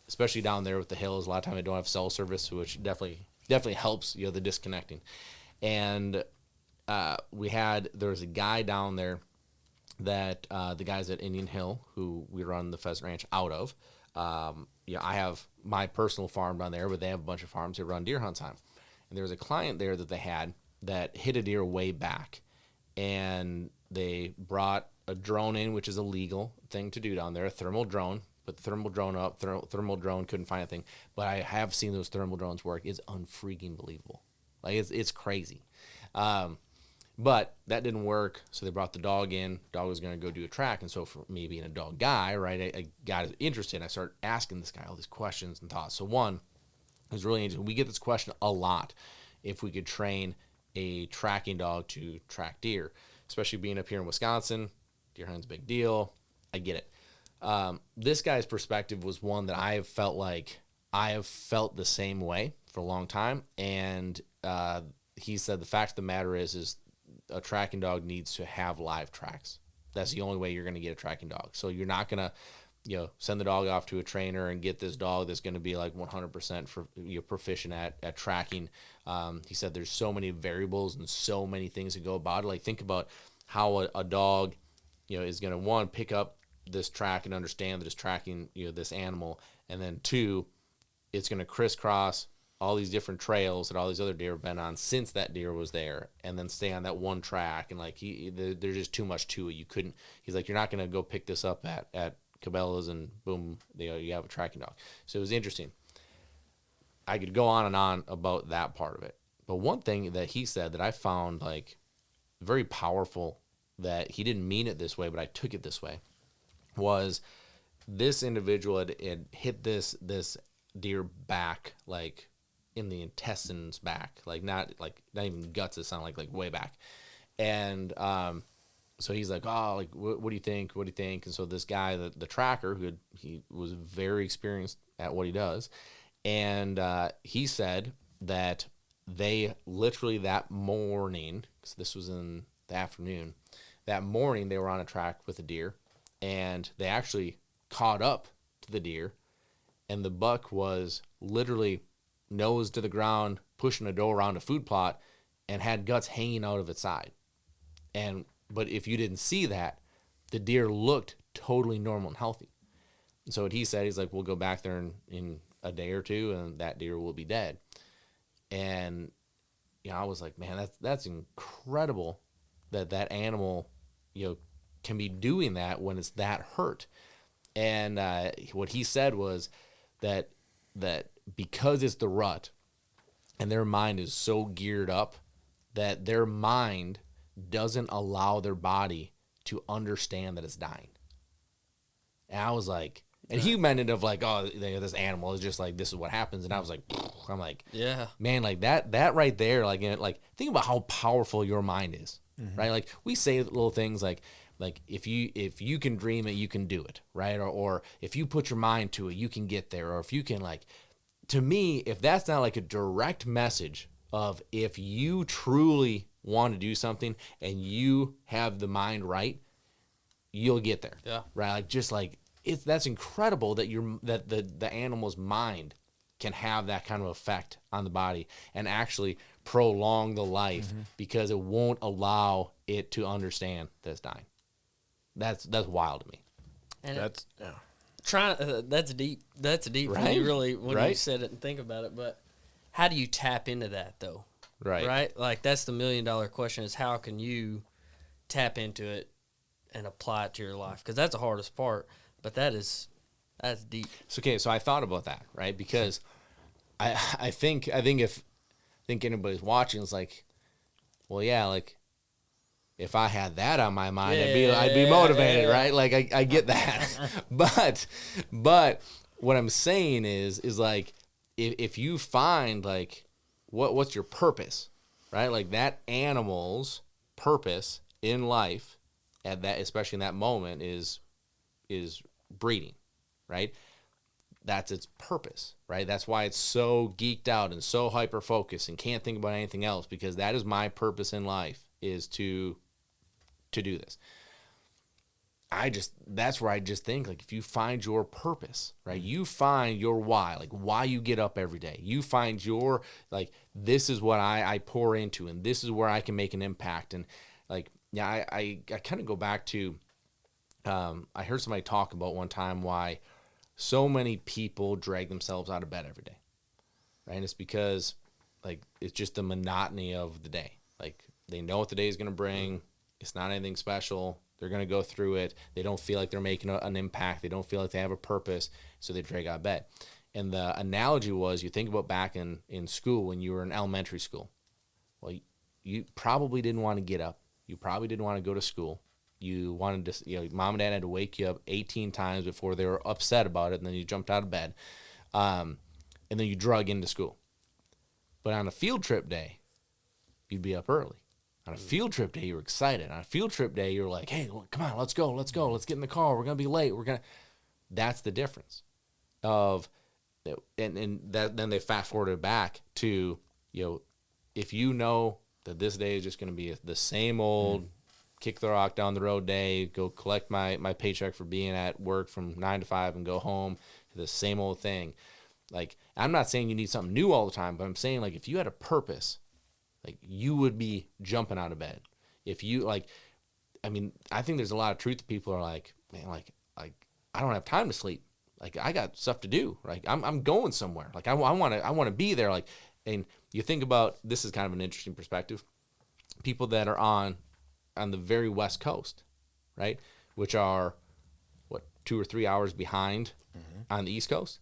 especially down there with the hills. A lot of time I don't have cell service, which definitely helps, the disconnecting. And there was a guy down there that the guys at Indian Hill, who we run the pheasant ranch out of, I have my personal farm down there, but they have a bunch of farms that run deer hunts on. And there was a client there that they had that hit a deer way back, and they brought a drone in, which is a legal thing to do down there, a thermal drone. Put the thermal drone up, thermal drone, couldn't find anything. But I have seen those thermal drones work. It's unfreaking believable. Like, it's crazy. But that didn't work, so they brought the dog in. Dog was going to go do a track, and so for me being a dog guy, right, I got interested. I started asking this guy all these questions and thoughts. So one, it was really interesting. We get this question a lot, if we could train a tracking dog to track deer, especially being up here in Wisconsin. Deer hunting's a big deal. I get it. This guy's perspective was one that I have felt the same way for a long time, and he said the fact of the matter is a tracking dog needs to have live tracks. That's the only way you're going to get a tracking dog. So you're not going to send the dog off to a trainer and get this dog that's going to be like 100% for proficient at tracking. He said there's so many variables and so many things that go about it. Like think about how a dog, is going to, one, pick up this track and understand that it's tracking, this animal, and then two, it's going to crisscross all these different trails that all these other deer have been on since that deer was there, and then stay on that one track. And like there's just too much to it. He's like, you're not going to go pick this up at Cabela's and boom, you have a tracking dog. So it was interesting. I could go on and on about that part of it. But one thing that he said that I found like very powerful, that he didn't mean it this way, but I took it this way, was this individual had hit this deer back, like in the intestines back, not even guts. It sounded like way back. And so he's like, oh, like what do you think? What do you think? And so this guy, the tracker, he was very experienced at what he does, and he said that they literally that morning, because this was in the afternoon, that morning they were on a track with a deer, and they actually caught up to the deer, and the buck was literally nose to the ground, pushing a doe around a food plot, and had guts hanging out of its side. But if you didn't see that, the deer looked totally normal and healthy. And so what he said, he's like, we'll go back there in a day or two, and that deer will be dead. And I was like, man, that's incredible that animal, can be doing that when it's that hurt. And what he said was that because it's the rut, and their mind is so geared up that their mind doesn't allow their body to understand that it's dying. And I was like, and he meant it of like, oh, this animal is just like, this is what happens. And I was like, I'm like, yeah, man, like that right there, like think about how powerful your mind is, right? Like we say little things like if you can dream it, you can do it, right? Or if you put your mind to it, you can get there. Or if you can, like, to me, if that's not like a direct message of if you truly want to do something and you have the mind right, you'll get there. Yeah. Right. Like just like that's incredible that the animal's mind can have that kind of effect on the body and actually prolong the life because it won't allow it to understand that it's dying. That's wild to me. And That's that's deep. That's deep Right? when you said it and think about it. But how do you tap into that though? Right. Right? Like that's the $1 million question: is how can you tap into it and apply it to your life? Because that's the hardest part. But that's deep. So I thought about that, right? Because I think anybody's watching is like, well, yeah, like if I had that on my mind, I'd be motivated, right? Like I get that, but what I'm saying is like if you find like what's your purpose, right? Like that animal's purpose in life at that, especially in that moment, is breeding, right? That's its purpose, right? That's why it's so geeked out and so hyper focused and can't think about anything else, because that is my purpose in life, is to do this. That's where I just think, like, if you find your purpose, right? You find your why, like why you get up every day. You find your, like, this is what I pour into, and this is where I can make an impact. And like, yeah, I kind of go back to, I heard somebody talk about one time why so many people drag themselves out of bed every day, right? And it's because, like, it's just the monotony of the day. Like, they know what the day is going to bring. It's not anything special. They're going to go through it. They don't feel like they're making an impact. They don't feel like they have a purpose, so they drag out of bed. And the analogy was, you think about back in school when you were in elementary school. Well, you probably didn't want to get up. You probably didn't want to go to school. You wanted to, mom and dad had to wake you up 18 times before they were upset about it, and then you jumped out of bed. And then you drug into school. But on a field trip day, you'd be up early. On a field trip day, you were excited. On a field trip day, you're like, hey, come on, let's go. Let's get in the car. We're going to be late. That's the difference. And then they fast forwarded back to, if you know that this day is just going to be the same old kick the rock down the road day, go collect my paycheck for being at work from 9 to 5 and go home to the same old thing. Like, I'm not saying you need something new all the time, but I'm saying, like, if you had a purpose, like, you would be jumping out of bed. If you, like, I mean, I think there's a lot of truth that people are like, man, like I don't have time to sleep. Like, I got stuff to do. Like, I'm going somewhere. Like, I want to be there. Like, and you think about, this is kind of an interesting perspective. People that are on the very West Coast, right, which are, 2 or 3 hours behind on the East Coast.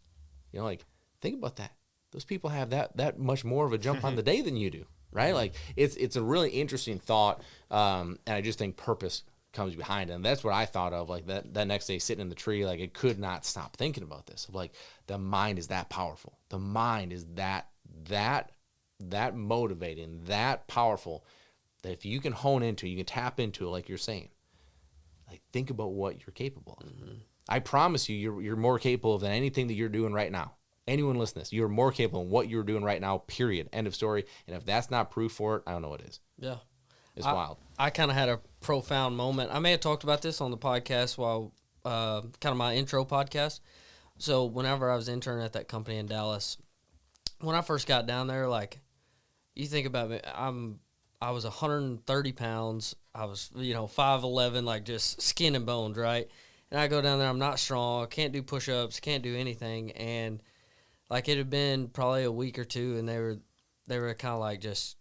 You know, like, think about that. Those people have that much more of a jump on the day than you do, right? Like, it's a really interesting thought, and I just think purpose comes behind it. And that's what I thought of, like, that next day sitting in the tree, like, I could not stop thinking about this. Like, the mind is that powerful. The mind is that motivating, that powerful, that if you can hone into, you can tap into it, like you're saying. Like, think about what you're capable of. I promise you, you're more capable than anything that you're doing right now. Anyone listening to this, you're more capable than what you're doing right now, period. End of story. And if that's not proof for it, I don't know what is. Yeah. It's wild. I kind of had a profound moment. I may have talked about this on the podcast while kind of my intro podcast. So whenever I was interning at that company in Dallas, when I first got down there, like, you think about me, I was 130 pounds. I was, 5'11", like, just skin and bones, right? And I go down there, I'm not strong, can't do push-ups, can't do anything. And, like, it had been probably a week or two, and they were kind of, like, just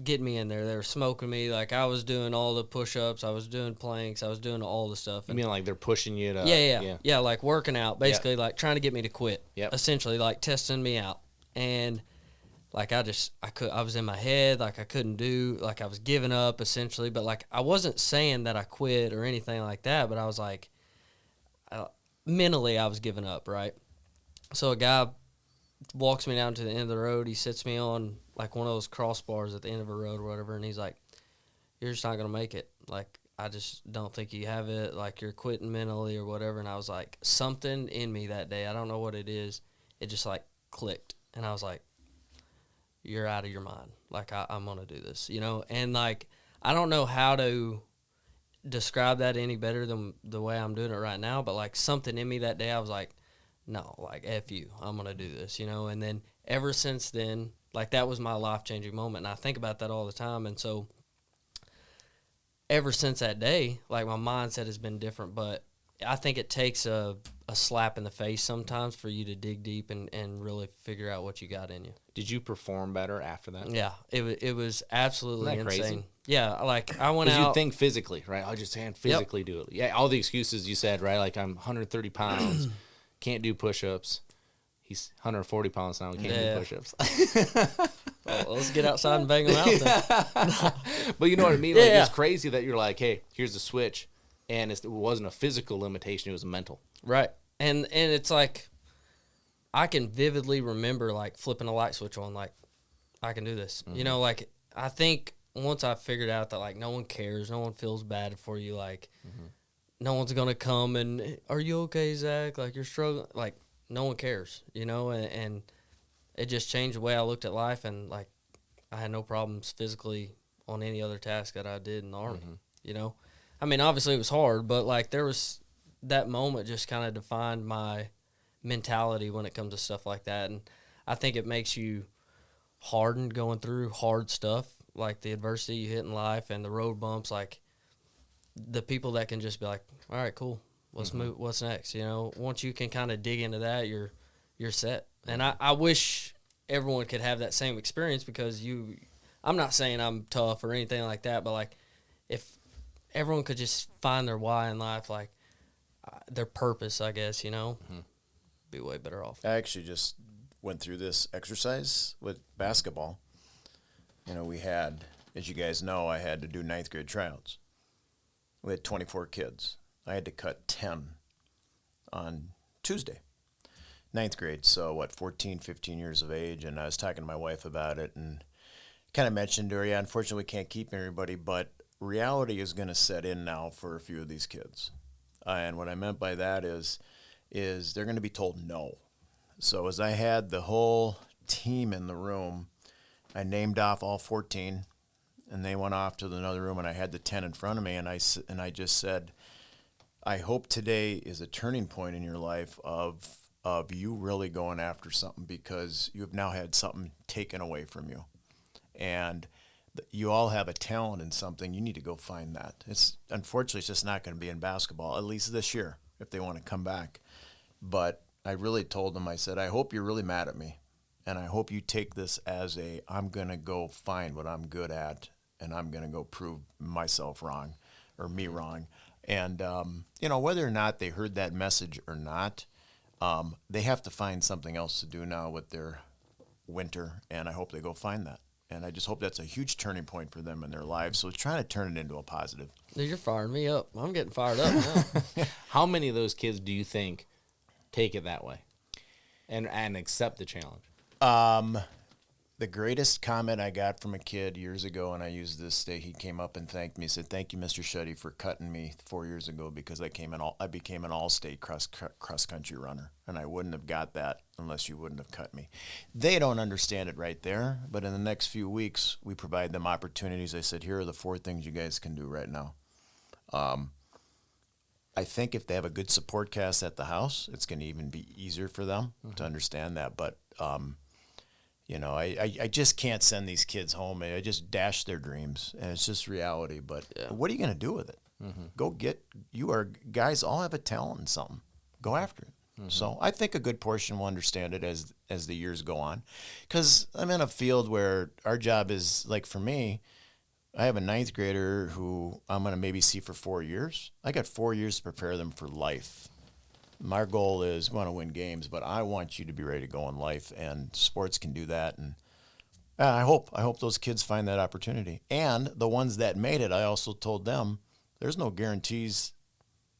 getting me in there. They were smoking me. Like, I was doing all the push-ups, I was doing planks, I was doing all the stuff. You mean like they're pushing you to... Yeah, like working out, basically, like trying to get me to quit. Yep. Essentially, like testing me out. And, like, I was in my head, like, I couldn't do, like, I was giving up, essentially. But, like, I wasn't saying that I quit or anything like that, but I was like, mentally I was giving up, right? So a guy walks me down to the end of the road. He sits me on, like, one of those crossbars at the end of a road or whatever, and he's like, you're just not going to make it. Like, I just don't think you have it. Like, you're quitting mentally or whatever. And I was like, something in me that day, I don't know what it is, it just, like, clicked. And I was like, you're out of your mind. Like, I'm going to do this, And, like, I don't know how to describe that any better than the way I'm doing it right now, but, like, something in me that day, I was like, no, like, F you, I'm going to do this, And then ever since then, like, that was my life-changing moment, and I think about that all the time. And so ever since that day, like, my mindset has been different, but I think it takes a slap in the face sometimes for you to dig deep and really figure out what you got in you. Did you perform better after that? Yeah, it was absolutely Isn't that insane. crazy? Yeah, like, I went out. Because you think physically, right? I just can't physically do it. Yeah, all the excuses you said, right? Like, I'm 130 pounds, can't do push-ups. He's 140 pounds now, he can't do push-ups. Well, let's get outside and bang them out then. But you know what I mean? Like, it's crazy that you're like, hey, here's the switch. And it wasn't a physical limitation, it was a mental. Right. And it's like, I can vividly remember, like, flipping a light switch on, like, I can do this. Like, I think once I figured out that, like, no one cares, no one feels bad for you, like, no one's going to come and, are you okay, Zach? Like, you're struggling. Like, no one cares, and it just changed the way I looked at life, and, like, I had no problems physically on any other task that I did in the Army, I mean, obviously it was hard, but, like, there was that moment just kind of defined my mentality when it comes to stuff like that. And I think it makes you hardened going through hard stuff, like the adversity you hit in life and the road bumps. Like, the people that can just be like, all right, cool, let's move, what's next? Once you can kind of dig into that, you're set. And I wish everyone could have that same experience, because I'm not saying I'm tough or anything like that, but, like, if everyone could just find their why in life, like, their purpose, I guess, be way better off. I actually just went through this exercise with basketball. We had, as you guys know, I had to do 9th grade tryouts. We had 24 kids. I had to cut 10 on Tuesday. 9th grade, so 14, 15 years of age, and I was talking to my wife about it, and kind of mentioned to her, unfortunately we can't keep everybody, but reality is going to set in now for a few of these kids. And what I meant by that is they're going to be told no. So as I had the whole team in the room, I named off all 14, and they went off to another room, and I had the 10 in front of me, and I just said, I hope today is a turning point in your life of you really going after something, because you have now had something taken away from you. And you all have a talent in something. You need to go find that. Unfortunately, it's just not going to be in basketball, at least this year, if they want to come back. But I really told them, I said, I hope you're really mad at me. And I hope you take this as I'm going to go find what I'm good at, and I'm going to go prove myself wrong, or me wrong. And, whether or not they heard that message or not, they have to find something else to do now with their winter, and I hope they go find that. And I just hope that's a huge turning point for them in their lives. So trying to turn it into a positive. Dude, you're firing me up. I'm getting fired up now. How many of those kids do you think take it that way and accept the challenge? The greatest comment I got from a kid years ago, and I used this day, he came up and thanked me. He said, "Thank you, Mr. Schutte, for cutting me 4 years ago, because I became an all-state cross-country runner, and I wouldn't have got that unless you wouldn't have cut me." They don't understand it right there, but in the next few weeks, we provide them opportunities. I said, here are the 4 things you guys can do right now. I think if they have a good support cast at the house, it's going to even be easier for them to understand that. But I just can't send these kids home. I just dash their dreams, and it's just reality. But what are you going to do with it? Guys all have a talent in something. Go after it. So I think a good portion will understand it as the years go on, because I'm in a field where our job is, like, for me, I have a 9th grader who I'm going to maybe see for 4 years. I got 4 years to prepare them for life. My goal is, we want to win games, but I want you to be ready to go in life, and sports can do that. And I hope those kids find that opportunity. And the ones that made it, I also told them, there's no guarantees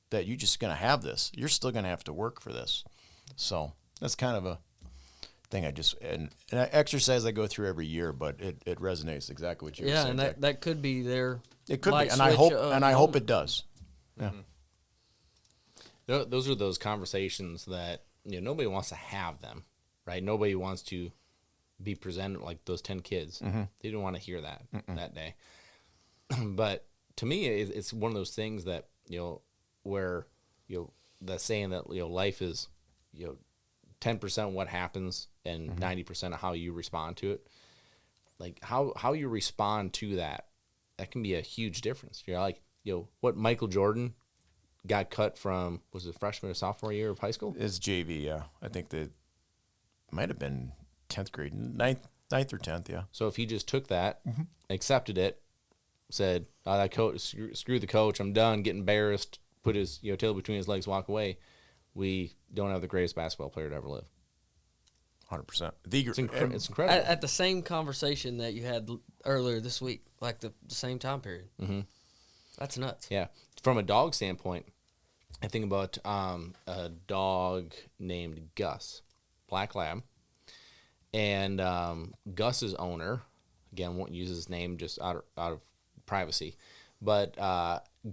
that you're just going to have this. You're still going to have to work for this. So that's kind of a thing and exercise I go through every year, but it resonates exactly what you were saying. Yeah, and that could be their it could be, and I hope it does. Yeah. Those are those conversations that nobody wants to have them, right? Nobody wants to be presented like those 10 kids. They didn't want to hear that that day. But to me, it's one of those things that where the saying that life is 10% what happens and 90% of how you respond to it. Like how you respond to that can be a huge difference. Like what Michael Jordan got cut from, was it freshman or sophomore year of high school? It's JV, yeah. I think that might have been 10th grade, 9th or 10th, yeah. So if he just took that, accepted it, said, that coach, screw the coach, I'm done, get embarrassed, put his tail between his legs, walk away, we don't have the greatest basketball player to ever live. 100%. It's incredible. At the same conversation that you had earlier this week, like the same time period. That's nuts. Yeah. From a dog standpoint, I think about a dog named Gus, Black Lab. And Gus's owner, again, won't use his name just out of privacy, but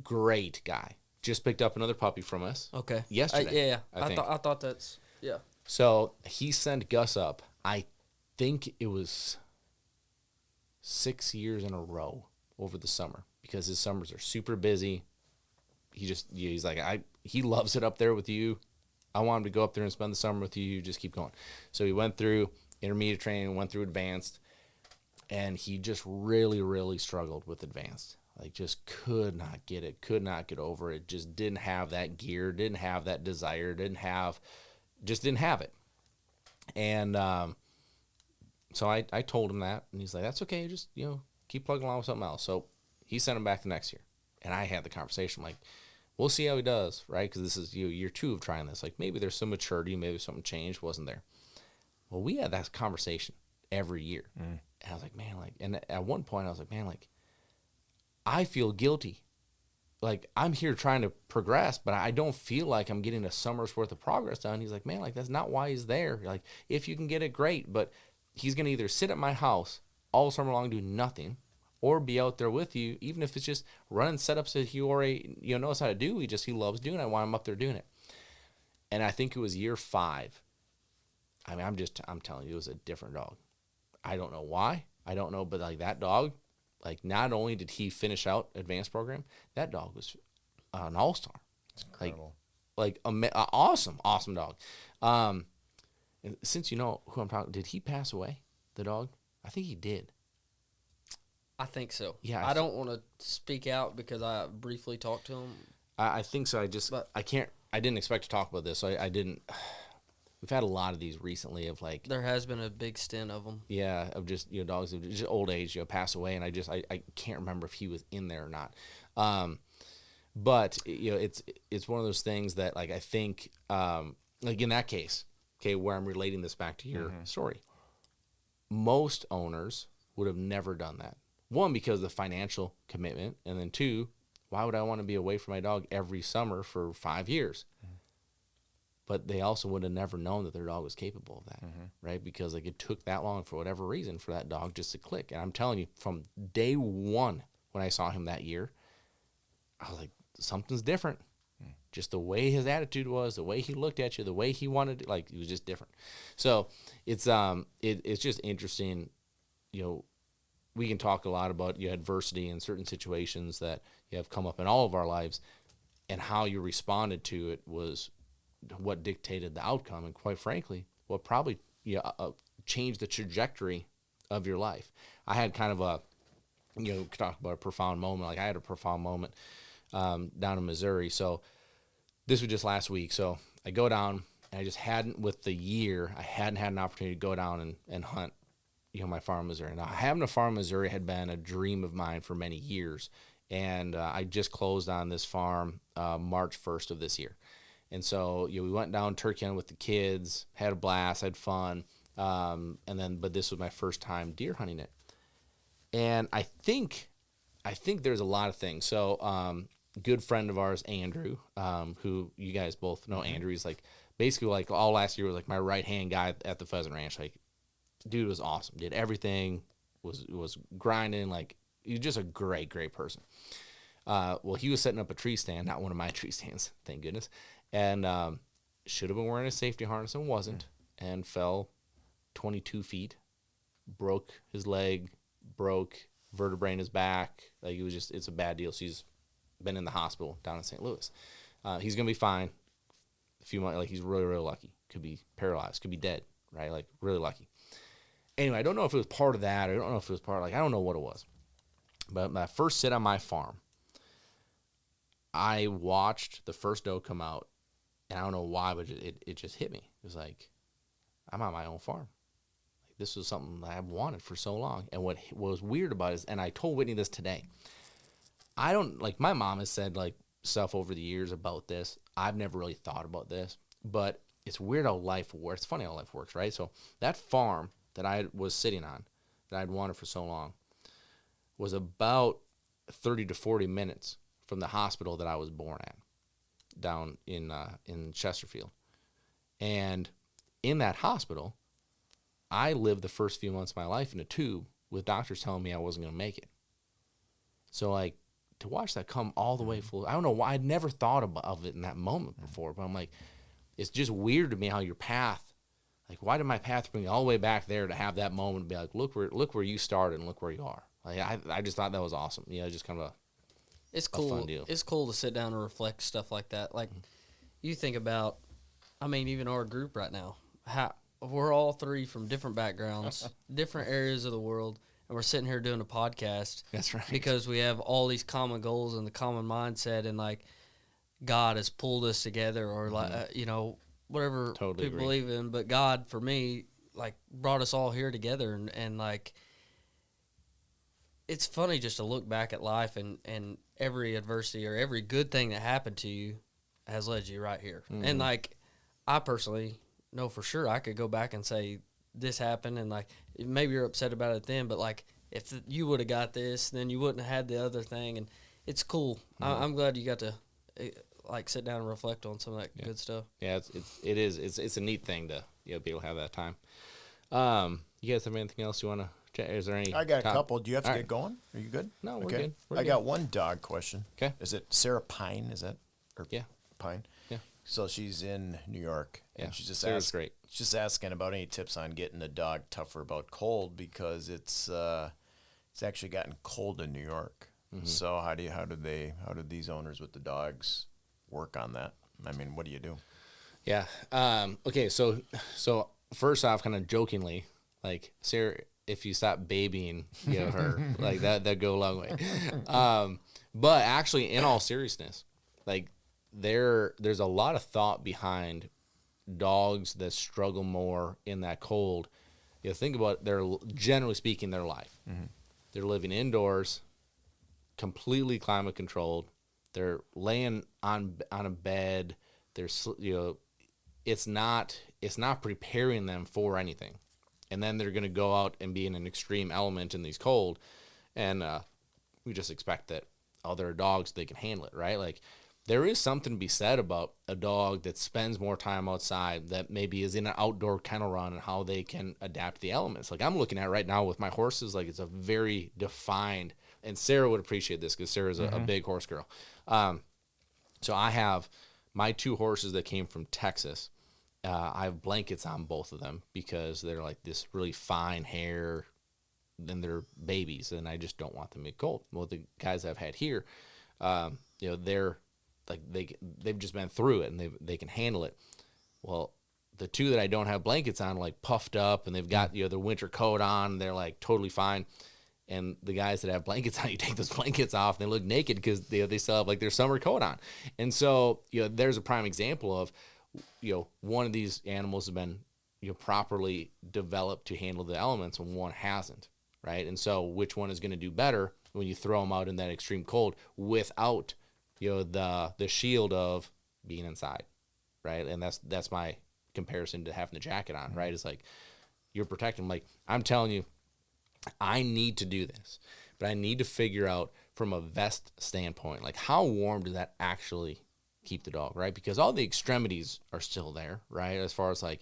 great guy. Just picked up another puppy from us. Okay. Yesterday. I thought that's, yeah. So he sent Gus up, I think it was 6 years in a row over the summer, because his summers are super busy. He's like, he loves it up there with you. I want him to go up there and spend the summer with you. Just keep going. So he went through intermediate training, went through advanced, and he just really, really struggled with advanced. Like, just could not get it, could not get over it. Just didn't have that gear, didn't have that desire, didn't have it. And so I told him that, and he's like, that's okay, just keep plugging along with something else. So he sent him back the next year, and I had the conversation, like, we'll see how he does, right? Because this is year 2 of trying this. Like, maybe there's some maturity, maybe something changed, wasn't there? Well, we had that conversation every year. And I was like, man, like, and at one point I was like, man, like, I feel guilty. Like, I'm here trying to progress, but I don't feel like I'm getting a summer's worth of progress done. He's like, man, like, that's not why he's there. Like, if you can get it, great, but he's going to either sit at my house all summer long, do nothing, or be out there with you, even if it's just running setups that he already knows how to do. He loves doing it. I want him up there doing it. And I think it was year 5. I mean, I'm telling you, it was a different dog. I don't know why. I don't know, but like, that dog, Like, not only did he finish out advanced program, that dog was an all-star. Incredible. Awesome dog. And since you know who I'm talking, did he pass away, the dog? I think he did. I think so. Yeah, I don't want to speak out because I briefly talked to him. I think so. I didn't expect to talk about this, so I didn't. We've had a lot of these recently of like. There has been a big stint of them. Yeah, of just, dogs of just old age, pass away, and I can't remember if he was in there or not. But it's one of those things that, like, I think, like in that case, okay, where I'm relating this back to your story, most owners would have never done that. One, because of the financial commitment, and then two, why would I want to be away from my dog every summer for 5 years? But they also would have never known that their dog was capable of that, right? Because like it took that long for whatever reason for that dog just to click. And I'm telling you, from day one when I saw him that year, I was like, something's different. Just the way his attitude was, the way he looked at you, the way he wanted to, like, it was just different. So it's just interesting. We can talk a lot about adversity in certain situations that have come up in all of our lives, and how you responded to it was what dictated the outcome, and quite frankly, what probably changed the trajectory of your life. I had kind of a, talk about a profound moment. Like, I had a profound moment down in Missouri. So this was just last week. So I go down, and I just hadn't, with the year, I hadn't had an opportunity to go down and hunt, my farm in Missouri. Now, having a farm in Missouri had been a dream of mine for many years. And I just closed on this farm March 1st of this year. And so, we went down turkey hunting with the kids, had a blast, had fun. But this was my first time deer hunting it. And I think there's a lot of things. So, good friend of ours, Andrew, who you guys both know. Andrew, he's like, basically, like, all last year was like my right-hand guy at the pheasant ranch. Like, dude was awesome, did everything, was grinding, like, he was just a great person. Well, he was setting up a tree stand, not one of my tree stands, thank goodness. And should have been wearing a safety harness and wasn't, and fell 22 feet, broke his leg, broke vertebrae in his back. Like, it's a bad deal. So he's been in the hospital down in St. Louis. He's going to be fine. A few months, like, he's really, really lucky. Could be paralyzed, could be dead, right? Like, really lucky. Anyway, I don't know if it was part of that. I don't know if it was part of, like, I don't know what it was. But my first sit on my farm, I watched the first doe come out, and I don't know why, but it just hit me. It was like, I'm on my own farm. Like, this was something that I've wanted for so long. And what was weird about it is, and I told Whitney this today, I don't, like, my mom has said, like, stuff over the years about this. I've never really thought about this, but it's weird how life works. It's funny how life works, right? So that farm that I was sitting on, that I'd wanted for so long, was about 30 to 40 minutes from the hospital that I was born at, down in Chesterfield. And in that hospital, I lived the first few months of my life in a tube with doctors telling me I wasn't going to make it. So, like, to watch that come all the way full, I don't know why, I'd never thought of it in that moment before, but I'm like, it's just weird to me how your path, like, why did my path bring you all the way back there to have that moment and be like, look where you started and look where you are. Like, I just thought that was awesome. Just kind of It's cool. fun deal. It's cool to sit down and reflect stuff like that. Like, you think about, I mean, even our group right now, how we're all three from different backgrounds, different areas of the world, and we're sitting here doing a podcast. That's right. Because we have all these common goals and the common mindset, and, like, God has pulled us together, or like whatever Totally people agree. believe in. But God, for me, like, brought us all here together, and like, it's funny just to look back at life, and every adversity or every good thing that happened to you has led you right here. Mm-hmm. And, like, I personally know for sure I could go back and say this happened, and, like, maybe you're upset about it then, but, like, if you would have got this, then you wouldn't have had the other thing. And it's cool. Mm-hmm. I'm glad you got to, like, sit down and reflect on some of that good stuff. Yeah, it's a neat thing to be able to have that time. You guys have anything else you want to chat? Is there any? I got a couple. Do you have to get going? Are you good? No, we're okay. good. We're I good. got one dog question. Okay. Is it Sarah Pine? Is that? Or Yeah. Pine. Yeah. So she's in New York, and Yeah, she's just Sarah's great. She's just asking about any tips on getting a dog tougher about cold, because it's It's actually gotten cold in New York. So how do these owners with the dogs work on that? I mean, what do you do? Yeah. Okay. So first off, kind of jokingly, like, Sarah, if you stop babying, her, like that'd go a long way. But actually, in all seriousness, like there's a lot of thought behind dogs that struggle more in that cold. Think about generally speaking, their life. They're living indoors, completely climate controlled. They're laying on a bed. There's it's not preparing them for anything, and then they're going to go out and be in an extreme element in these cold, and we just expect that they're dogs, they can handle it, right? Like, there is something to be said about a dog that spends more time outside, that maybe is in an outdoor kennel run, and how they can adapt to the elements. Like, I'm looking at right now with my horses, like, it's a very defined, and Sarah would appreciate this because Sarah's a big horse girl. So I have my 2 horses that came from Texas. I have blankets on both of them because they're like this really fine hair, and they're babies, and I just don't want them to get cold. Well, the guys I've had here, they're like they've just been through it, and they can handle it. Well, the 2 that I don't have blankets on are like puffed up, and they've got their winter coat on, and they're like totally fine. And the guys that have blankets on, you take those blankets off, and they look naked because they still have like their summer coat on. And so there's a prime example of one of these animals have been properly developed to handle the elements, and one hasn't, right? And so which one is going to do better when you throw them out in that extreme cold without the shield of being inside, right? And that's my comparison to having the jacket on, right? It's like you're protecting. Like, I'm telling you, I need to do this, but I need to figure out from a vest standpoint, like, how warm does that actually keep the dog, right? Because all the extremities are still there, right? As far as like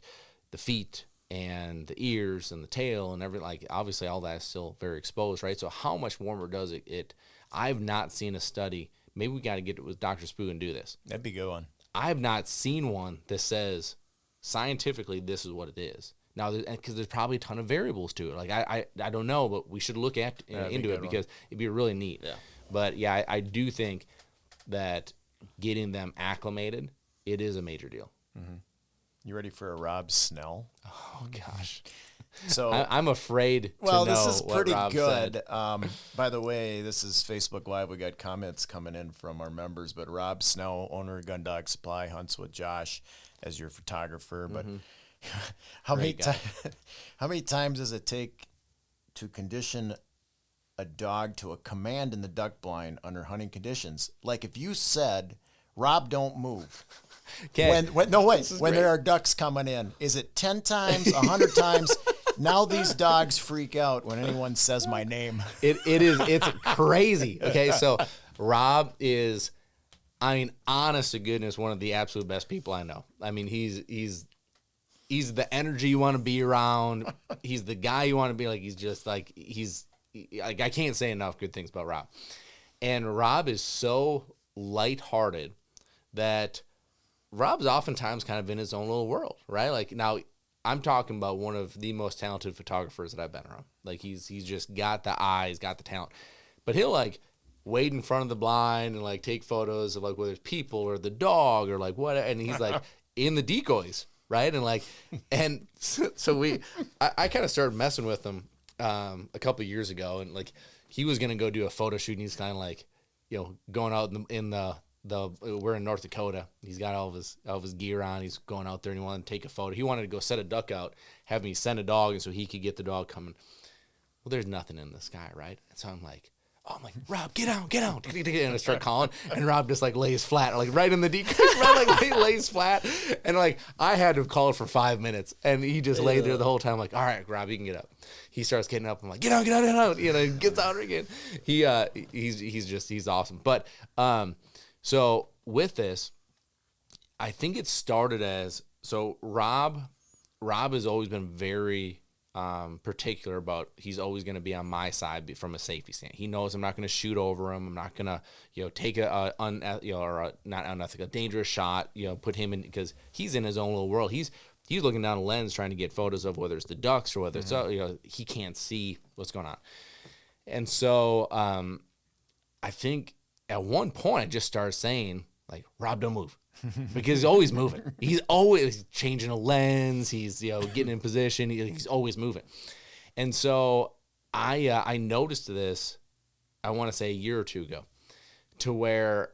the feet and the ears and the tail and everything, like, obviously all that is still very exposed, right? So how much warmer does it? I've not seen a study. Maybe we got to get with Dr. Spoo and do this. That'd be a good one. I've not seen one that says scientifically this is what it is. Now, because there's probably a ton of variables to it. Like, I don't know, but we should look into it because it'd be really neat. Yeah. But yeah, I do think that getting them acclimated, it is a major deal. You ready for a Rob Snell? Oh gosh. So I'm afraid. Well, to know this is what pretty Rob good. said. By the way, this is Facebook Live. We got comments coming in from our members. But Rob Snell, owner of Gun Dog Supply, hunts with Josh as your photographer. But how many times does it take to condition a dog to a command in the duck blind under hunting conditions? Like, if you said, Rob, don't move. When there are ducks coming in, is it 10 times, 100 times? Now these dogs freak out when anyone says my name. It's crazy. Okay, so Rob is, I mean, honest to goodness, one of the absolute best people I know. I mean, he's the energy you want to be around. He's the guy you want to be like. He's just like, I can't say enough good things about Rob. And Rob is so lighthearted that Rob's oftentimes kind of in his own little world, right? Like, now I'm talking about one of the most talented photographers that I've been around. Like, he's just got the eyes, got the talent. But he'll like wait in front of the blind and like take photos of like whether it's people or the dog or like what, and he's like in the decoys, right? And like, and so I kind of started messing with him a couple of years ago, and like he was gonna go do a photo shoot, and he's kind of like, going out in the we're in North Dakota. He's got all of his gear on. He's going out there and he wanted to take a photo. He wanted to go set a duck out, have me send a dog, and so he could get the dog coming. Well, there's nothing in the sky, right? And so I'm like, Rob, get out. And I start calling, and Rob just like lays flat, like right in the decoys, right? Like he lays flat. And like I had to call for 5 minutes, and he just laid there the whole time, like, all right, Rob, you can get up. He starts getting up. I'm like, get out. Gets out again. He's awesome. But so with this, I think it started as, so Rob has always been very particular about, he's always going to be on my side from a safety stand. He knows I'm not going to shoot over him. I'm not going to, take a not unethical, dangerous shot, put him in, because he's in his own little world. He's looking down a lens trying to get photos of whether it's the ducks or whether it's, he can't see what's going on. And so I think at one point I just started saying, like, Rob, don't move. Because he's always moving. He's always changing a lens. He's getting in position. He's always moving. And so I noticed this, I want to say a year or two ago, to where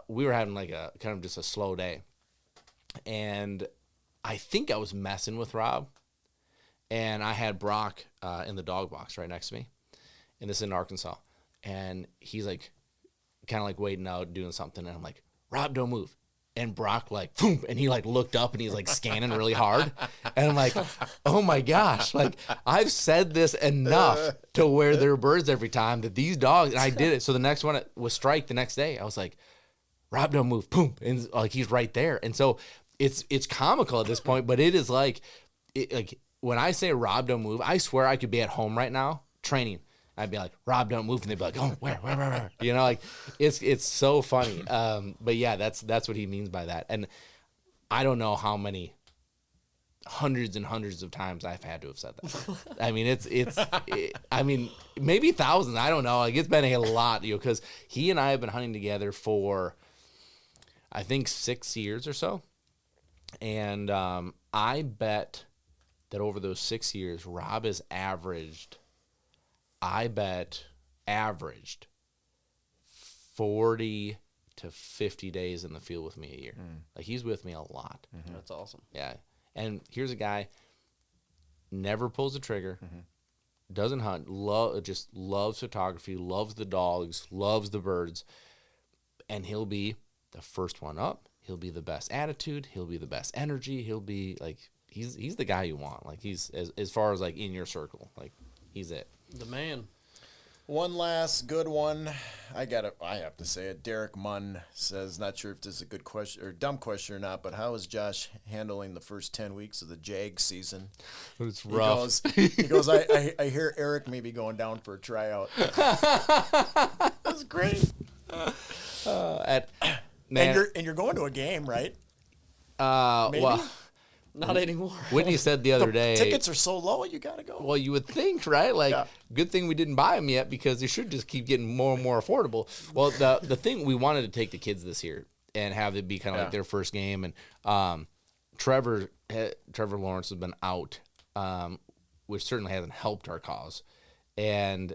we were having like a kind of just a slow day. And I think I was messing with Rob. And I had Brock in the dog box right next to me. And this is in Arkansas. And he's like, kind of like waiting out, doing something. And I'm like, Rob, don't move. And Brock like, boom, and he like looked up and he's like scanning really hard. And I'm like, oh my gosh, like I've said this enough to where there are birds every time that these dogs, and I did it. So the next one was strike the next day. I was like, Rob, don't move, boom. And like he's right there. And so it's comical at this point, but it is like when I say Rob, don't move, I swear I could be at home right now training. I'd be like, Rob, don't move. And they'd be like, oh, where? Like it's so funny. But yeah, that's what he means by that. And I don't know how many hundreds and hundreds of times I've had to have said that. I mean, I mean, maybe thousands. I don't know. Like it's been a lot, because he and I have been hunting together for, I think 6 years or so. And I bet that over those 6 years, Rob has averaged 40 to 50 days in the field with me a year. Like he's with me a lot. That's awesome. Yeah. And here's a guy, never pulls the trigger, doesn't hunt, just loves photography, loves the dogs, loves the birds. And he'll be the first one up. He'll be the best attitude. He'll be the best energy. He'll be like, he's the guy you want. Like he's, as far as like in your circle, like he's it. The man. One last good one. I have to say it. Derek Munn says, not sure if this is a good question or dumb question or not, but how is Josh handling the first 10 weeks of the Jag season? It's rough. He goes, I hear Eric may be going down for a tryout. That's great. And you're going to a game, right? Maybe? Well, not anymore. Whitney said the other day, tickets are so low, you got to go. Well, you would think, right? Like, good thing we didn't buy them yet, because they should just keep getting more and more affordable. Well, the thing, we wanted to take the kids this year and have it be kind of like their first game. And Trevor Lawrence has been out, which certainly hasn't helped our cause. And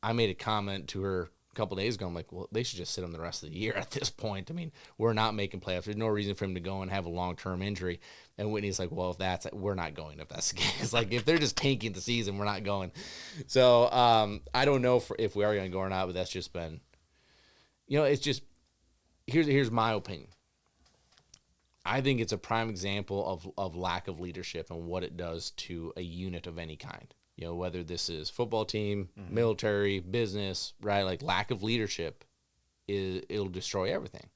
I made a comment to her a couple days ago. I'm like, well, they should just sit him the rest of the year at this point. I mean, we're not making playoffs. There's no reason for him to go and have a long-term injury. And Whitney's like, well, we're not going if that's the case. Like, if they're just tanking the season, we're not going. So I don't know if we are going to go or not, but that's just been, it's just, here's my opinion. I think it's a prime example of lack of leadership and what it does to a unit of any kind. Whether this is football team, military, business, right? Like lack of leadership it'll destroy everything.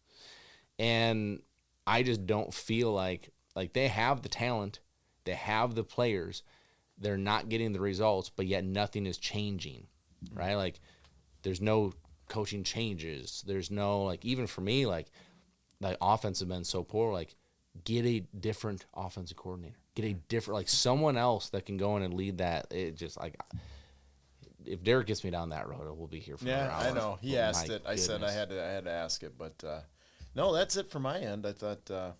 And I just don't feel like they have the talent, they have the players, they're not getting the results, but yet nothing is changing, right? Like there's no coaching changes. There's no, like, even for me, like offense have been so poor, like get a different offensive coordinator. Get a different, like someone else that can go in and lead that. It just like, if Derek gets me down that road, we'll be here for another hour. I know. He asked it. I said I had to ask it, but no, that's it for my end. I thought there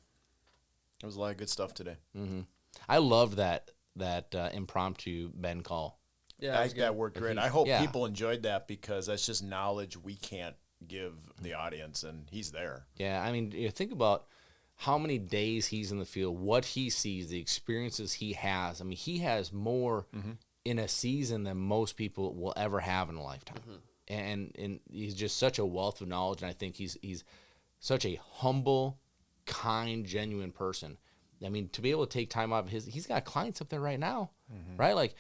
was a lot of good stuff today. Mm-hmm. I loved that impromptu Ben call. Yeah, that worked great. I hope people enjoyed that, because that's just knowledge we can't give the audience, and he's there. Yeah, I mean, think about how many days he's in the field, what he sees, the experiences he has. I mean, he has more in a season than most people will ever have in a lifetime. And he's just such a wealth of knowledge, and I think he's such a humble, kind, genuine person. I mean, to be able to take time out of he's got clients up there right now, right? Like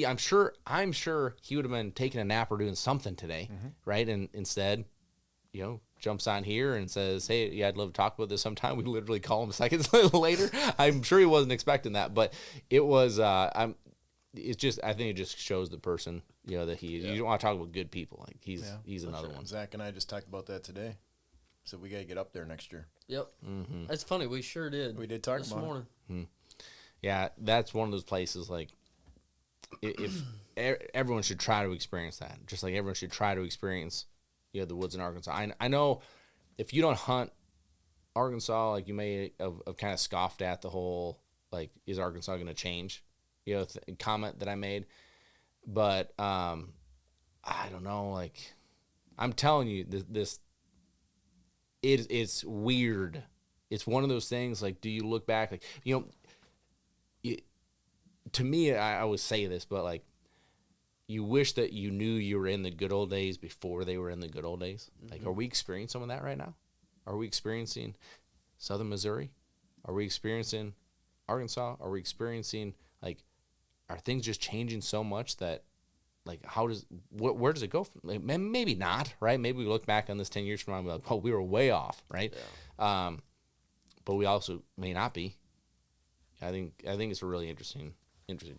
I'm sure he would have been taking a nap or doing something today, right? And instead, jumps on here and says, hey, yeah, I'd love to talk about this sometime. We literally call him seconds later. I'm sure he wasn't expecting that, but it was, I think it just shows the person, that you don't want to talk about good people. Like he's another one. Zach and I just talked about that today. So we got to get up there next year. Yep. That's funny. We sure did. We did talk this about morning. Yeah. That's one of those places, like if everyone should try to experience that. Just like everyone should try to experience, the woods in Arkansas. I know if you don't hunt Arkansas, like you may have kind of scoffed at the whole, like, is Arkansas going to change, comment that I made. But I don't know, like, I'm telling you, it's weird. It's one of those things, like, do you look back, like, to me, I always say this, but, like, you wish that you knew you were in the good old days before they were in the good old days. Like, are we experiencing some of that right now? Are we experiencing southern Missouri? Are we experiencing Arkansas? Are we experiencing, like, are things just changing so much that, like, where does it go from? Like, maybe not, right? Maybe we look back on this 10 years from now and be like, oh, we were way off, right? Yeah. But we also may not be. I think it's a really interesting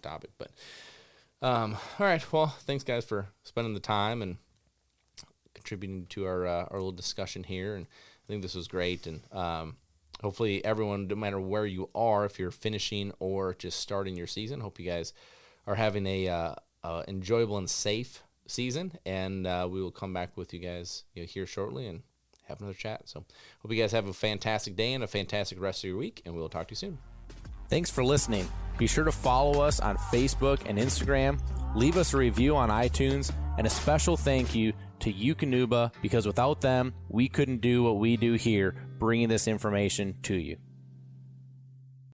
topic. But all right, well, thanks guys for spending the time and contributing to our little discussion here. And I think this was great. And hopefully everyone, no matter where you are, if you're finishing or just starting your season, hope you guys are having a enjoyable and safe season. And we will come back with you guys here shortly and have another chat. So hope you guys have a fantastic day and a fantastic rest of your week, and we'll talk to you soon. Thanks for listening. Be sure to follow us on Facebook and Instagram, leave us a review on iTunes, and a special thank you to Eukanuba, because without them, we couldn't do what we do here, bringing this information to you.